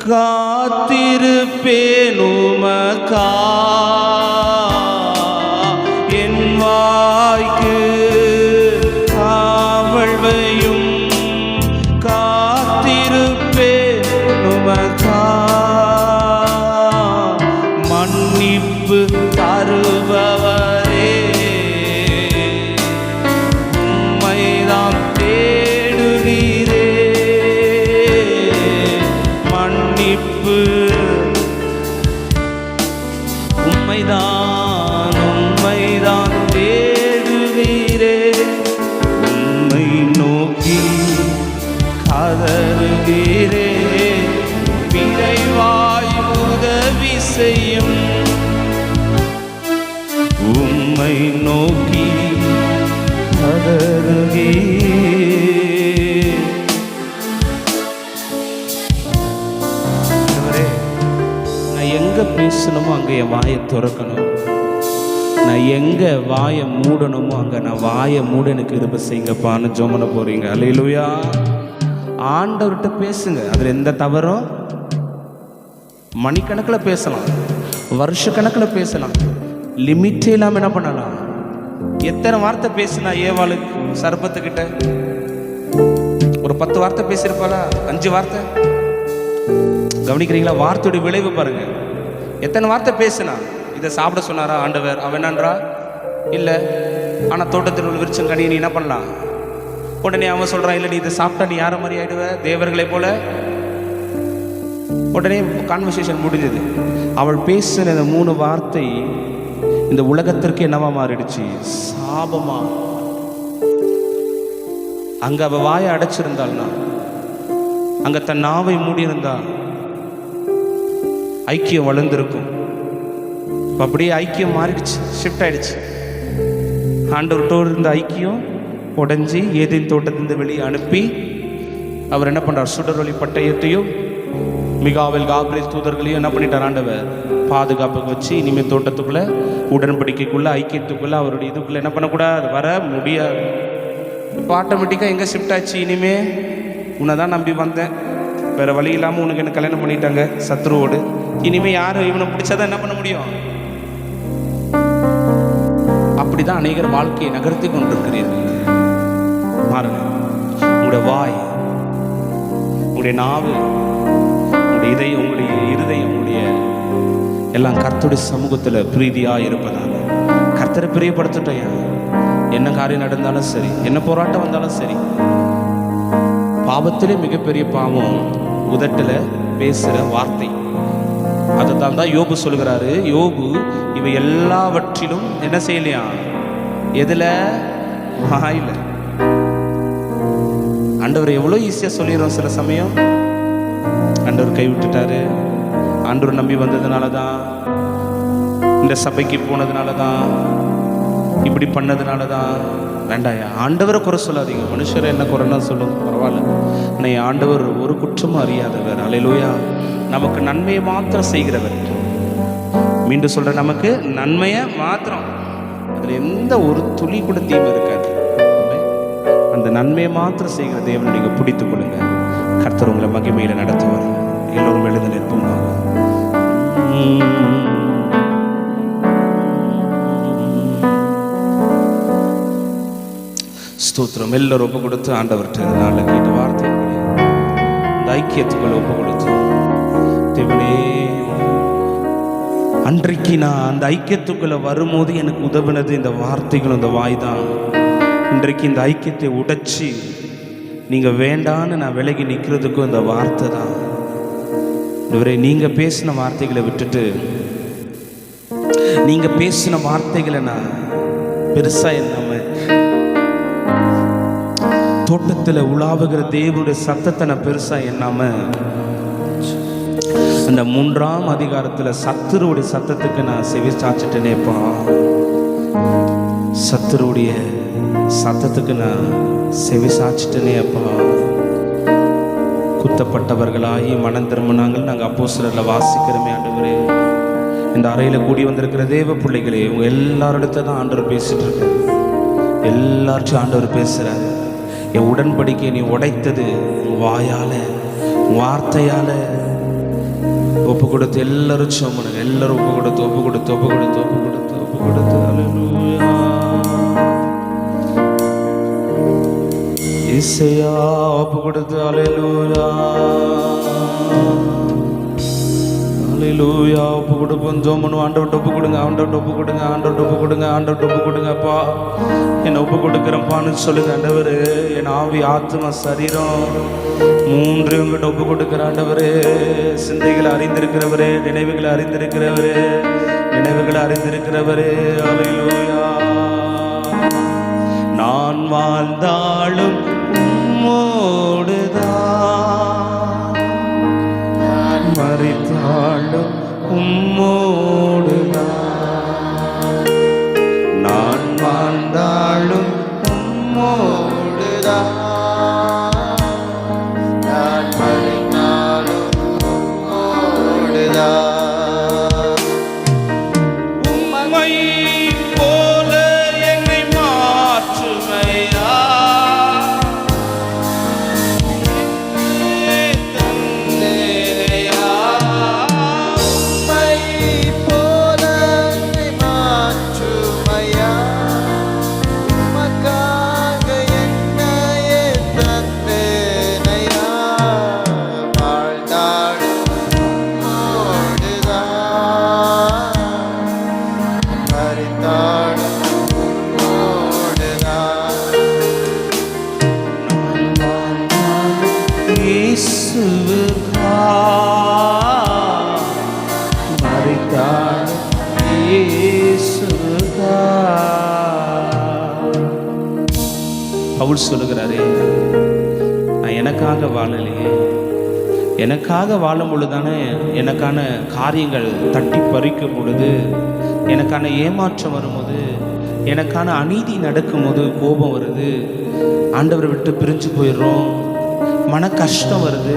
காத்திருப்பேன் உமக்கா, என் வாய்க்கு காவல் வையும் காத்திருப்பேன் உமக்கா, மன்னிப்பு தருபவரே உம்மைதான் தேடுகிறே, உம்மைதான் தேடுகிறே, உம்மை நோக்கி கதறுகிறே, விரைவாய் உதவி செய்யும், உம்மை நோக்கி கதறுகிறே. எங்க பேசணுமோ அங்கே என் வாயை திறக்கணும். நான் எங்கே வாயை மூடணுமோ அங்கே நான் வாயை மூட எனக்கு கிருபை செய்யுங்கப்பான்னு ஜெபம் பண்ண போகிறீங்க. அல்லேலூயா. ஆண்டவர்கிட்ட பேசுங்க. அதில் எந்த தவறும், மணிக்கணக்கில் பேசலாம், வருஷக்கணக்கில் பேசலாம், லிமிட்டே இல்லாமல் என்ன பண்ணலாம். எத்தனை வார்த்தை பேசினா ஏவாளுக்கு சர்பத்துக்கிட்ட? ஒரு 10 வார்த்தை பேசியிருப்பாளா? 5 வார்த்தை. கவனிக்கிறீங்களா? வார்த்தையுடைய விளைவு பாருங்க. எத்தனை வார்த்தை பேசினா? இதை சாப்பிட சொன்னாரா ஆண்டவர்? அவன் என்னன்றா? இல்லை. ஆனால் தோட்டத்தில் உள்ள விருட்சம் கனியை நீ என்ன பண்ணலாம்? உடனே அவன் சொல்கிறான், இல்லை நீ இதை சாப்பிட்டா நீ யாரை மாதிரி ஆயிடுவ? தேவர்களை போல. உடனே கான்வர்சேஷன் முடிஞ்சது. அவள் பேசின இந்த 3 வார்த்தை இந்த உலகத்திற்கு என்னவா மாறிடுச்சு? சாபமா. அங்க அவ வாயை அடைச்சிருந்தாள்னா, அங்க தன் நாவை மூடியிருந்தா ஐக்கியம் வளர்ந்திருக்கும். அப்படியே ஐக்கியம் மாறிடுச்சு, ஷிஃப்ட் ஆயிடுச்சு. ஆண்டவர்கிட்ட இருந்த ஐக்கியம் உடஞ்சி ஏதேன் தோட்டத்திலிருந்து வெளியே அனுப்பி அவர் என்ன பண்றார்? சுடரொளி பட்டயத்தையும் மிகாவேல் காபிரியேல் தூதர்களையும் என்ன பண்ணிட்டார்? ஆண்டவர் பாதுகாப்புக்கு வச்சு இனிமேல் தோட்டத்துக்குள்ள உடன்படிக்கைக்குள்ள ஐக்கியத்துக்குள்ள அவருடைய இதுக்குள்ள என்ன பண்ணக்கூடாது, வர முடியாது. இப்போ ஆட்டோமேட்டிக்காக எங்கே ஷிஃப்ட் ஆச்சு? இனிமே உன்னை தான் நம்பி வந்தேன், வேற வழி இல்லாமல் உனக்கு என்ன கல்யாணம் பண்ணிட்டாங்க சத்ருவோடு. இனிமே யாரும் இவனை பிடிச்சாதான் என்ன பண்ண முடியும்? அப்படிதான் அநேகர் வாழ்க்கையை நகர்த்தி கொண்டிருக்கிறீர்கள். மாறுங்க. உங்களுடைய வாய், உங்களுடைய நாவு, உங்களுடைய இதயம், உங்களுடைய இருதயம், உங்களுடைய எல்லாம் கர்த்தருடைய சமூகத்தில் பிரீதியாக இருப்பதால் கர்த்தரை பிரியப்படுத்திட்டேன். என்ன காரியம் நடந்தாலும் சரி, என்ன போராட்டம் வந்தாலும் சரி. பாவத்திலே மிகப்பெரிய பாவம் உதட்டில் பேசுகிற வார்த்தை. அதுதான் தான் யோபு சொல்கிறாரு. யோபு இவை எல்லாவற்றிலும் என்ன செய்யலையா? எதுல? வாயில. ஆண்டவர் எவ்வளோ ஈஸியாக சொல்லிடுறோம். சில சமயம் ஆண்டவர் கைவிட்டுட்டாரு, ஆண்டவர் நம்பி வந்ததுனால தான், இந்த சபைக்கு போனதுனால தான், இப்படி பண்ணதுனால தான். வேண்டாயா, ஆண்டவரை குறை சொல்லாதீங்க. மனுஷரை என்ன குறைன்னா சொல்லுங்க, பரவாயில்ல. ஆனால் ஆண்டவர் ஒரு குற்றமும் அறியாதவர். அல்லேலூயா. நமக்கு நன்மையை மாத்திரம் செய்கிறவர். மீண்டும் சொல்ற, நமக்கு நன்மையை மாத்திரம், அதில் எந்த ஒரு துளி கூட தீமை இருக்காது. அந்த நன்மையை மாத்திரம் செய்கிற தேவனை நீங்கள் பிடித்துக் கொள்ளுங்க. கர்த்தர் உங்களை மகிமையில நடத்துவார். எல்லோரும் எழுத நிற்போம். ஸ்தோத்திரம். எல்லாரும் ஒப்பு கொடுத்து ஆண்டவர்கிட்ட நாளில் கேட்டு வார்த்தை இந்த ஐக்கியத்துக்குள்ள ஒப்பு கொடுத்து, தேவனே அன்றைக்கு நான் அந்த ஐக்கியத்துக்குள்ள வரும்போது எனக்கு உதவினது இந்த வார்த்தைகளும் இந்த வாய் தான். இன்றைக்கு இந்த ஐக்கியத்தை உடைச்சி நீங்க வேண்டான்னு நான் விலகி நிற்கிறதுக்கும் இந்த வார்த்தை தான். இவரை நீங்க பேசின வார்த்தைகளை விட்டுட்டு, நீங்க பேசின வார்த்தைகளை நான் பெருசா எண்ணாம, தோட்டத்தில் உலாவுகிற தேவனுடைய சத்தத்தை நான் பெருசா எண்ணாம, அந்த 3ஆம் அதிகாரத்தில் சத்துருடைய சத்தத்துக்கு நான் செவி சாச்சிட்டேனேப்பா. சத்துருடைய சத்தத்துக்கு நான் செவி சாச்சிட்டேனே அப்பா. குத்தப்பட்டவர்களாகி மனம் திரும்பினாங்கள் நாங்கள் அப்போஸ்தலரில் வாசிக்கிறோமே ஆண்டவரே. இந்த அறையில் கூடி வந்திருக்கிற தேவ பிள்ளைகளே, உங்க எல்லாரிடத்த தான் ஆண்டவர் பேசிட்டு இருக்காரு. எல்லார்ட்டும் ஆண்டவர் பேசுறாரு. என் உடன்படிக்கை நீ உடைத்தது வாயால, வார்த்தையால. ஒப்பு கொடுத்து எல்லாரும் சோமனுங்க. எல்லாரும் ஒப்பு கொடுத்து ஒப்பு கொடுத்து ஒப்பு கொடுத்து ஒப்பு கொடுத்து ஒப்பு கொடுத்து அல்லேலூயா. இசையா ஒப்பு கொடுத்து அல்லேலூயா அல்லேலூயா. ஒப்பு கொடுப்போம் ஜோமனு. ஆண்டவர்கிட்ட ஒப்பு கொடுங்க, ஆண்டவர்கிட்ட ஒப்பு கொடுங்க, ஆண்டவர்கிட்ட ஒப்பு கொடுங்க, ஆண்டவர்கிட்ட ஒப்பு கொடுங்கப்பா. என்னை ஒப்பு கொடுக்குறப்பான்னு சொல்லுங்க. ஆண்டவர் என் ஆவி, ஆத்மா, சரீரம் 3 உங்கள்கிட்ட ஒப்பு கொடுக்குற ஆண்டவரே. சிந்தைகளை அறிந்திருக்கிறவரே, நினைவுகளை அறிந்திருக்கிறவரே, நினைவுகளை அறிந்திருக்கிறவரே. அல்லேலூயா. நான் வாழ்ந்தாலும் உம்மோடுதான், நான் மரித்தாலும் உம்மோடுதான், நான் வாழ்ந்தாலும் உம்மோடுதான், நான் மரித்தாலும் உம்மோடுதான். உம்மை மரித்தார் இயேசுக்காய். பவுல் சொல்லுகிறாரே, நான் எனக்காக வாழலையே, எனக்காக வாழும் பொழுதுதானே எனக்கான காரியங்கள் தட்டி பறிக்கும் பொழுது, எனக்கான ஏமாற்றம் வரும்போது, எனக்கான அநீதி நடக்கும்போது கோபம் வருது, ஆண்டவரை விட்டு பிரிஞ்சு போயிடுறோம், மன கஷ்டம் வருது,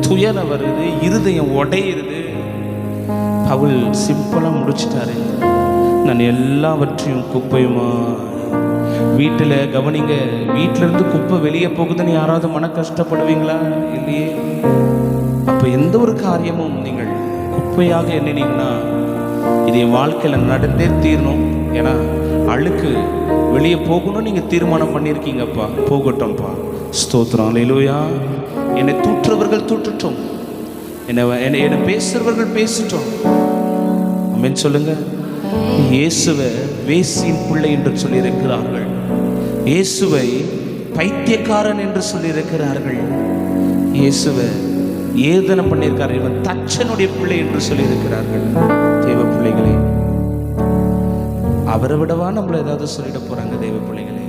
துயரம் வருது, இருதயம் உடையிறது. பவுல் சிம்பிளாக முடிச்சிட்டாரு, நான் எல்லாவற்றையும் குப்பையுமா. வீட்டில் கவனிங்க, வீட்டிலேருந்து குப்பை வெளியே போகுதுன்னு யாராவது மன கஷ்டப்படுவீங்களா? இல்லையே. அப்போ எந்த ஒரு காரியமும் நீங்கள் குப்பையாக எண்ணினீங்கன்னா இது என் வாழ்க்கையில் நடந்தே தீரணும், ஏன்னா அழுக்கு வெளியே போகணும்னு நீங்கள் தீர்மானம் பண்ணியிருக்கீங்கப்பா, போகட்டும்ப்பா. ஸ்தோத்திரம், அல்லேலூயா. என்னை தூற்றுறவர்கள் தூற்றட்டும், என்னை பேசுறவர்கள் பேசட்டும். ஆமென் சொல்லுங்க. இயேசுவை வேசியின் பிள்ளை என்று சொல்லியிருக்கிறார்கள், இயேசுவை பைத்தியக்காரன் என்று சொல்லியிருக்கிறார்கள், இயேசுவை ஏதனம் பண்ணியிருக்கார்கள், இவன் தச்சனுடைய பிள்ளை என்று சொல்லியிருக்கிறார்கள். தேவ பிள்ளைகளே, அவரை விடவா நம்மளை ஏதாவது சொல்லிட போறாங்க? தேவ பிள்ளைகளே,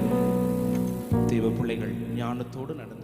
தேவ பிள்ளைகள் ஞானத்தோடு நடந்து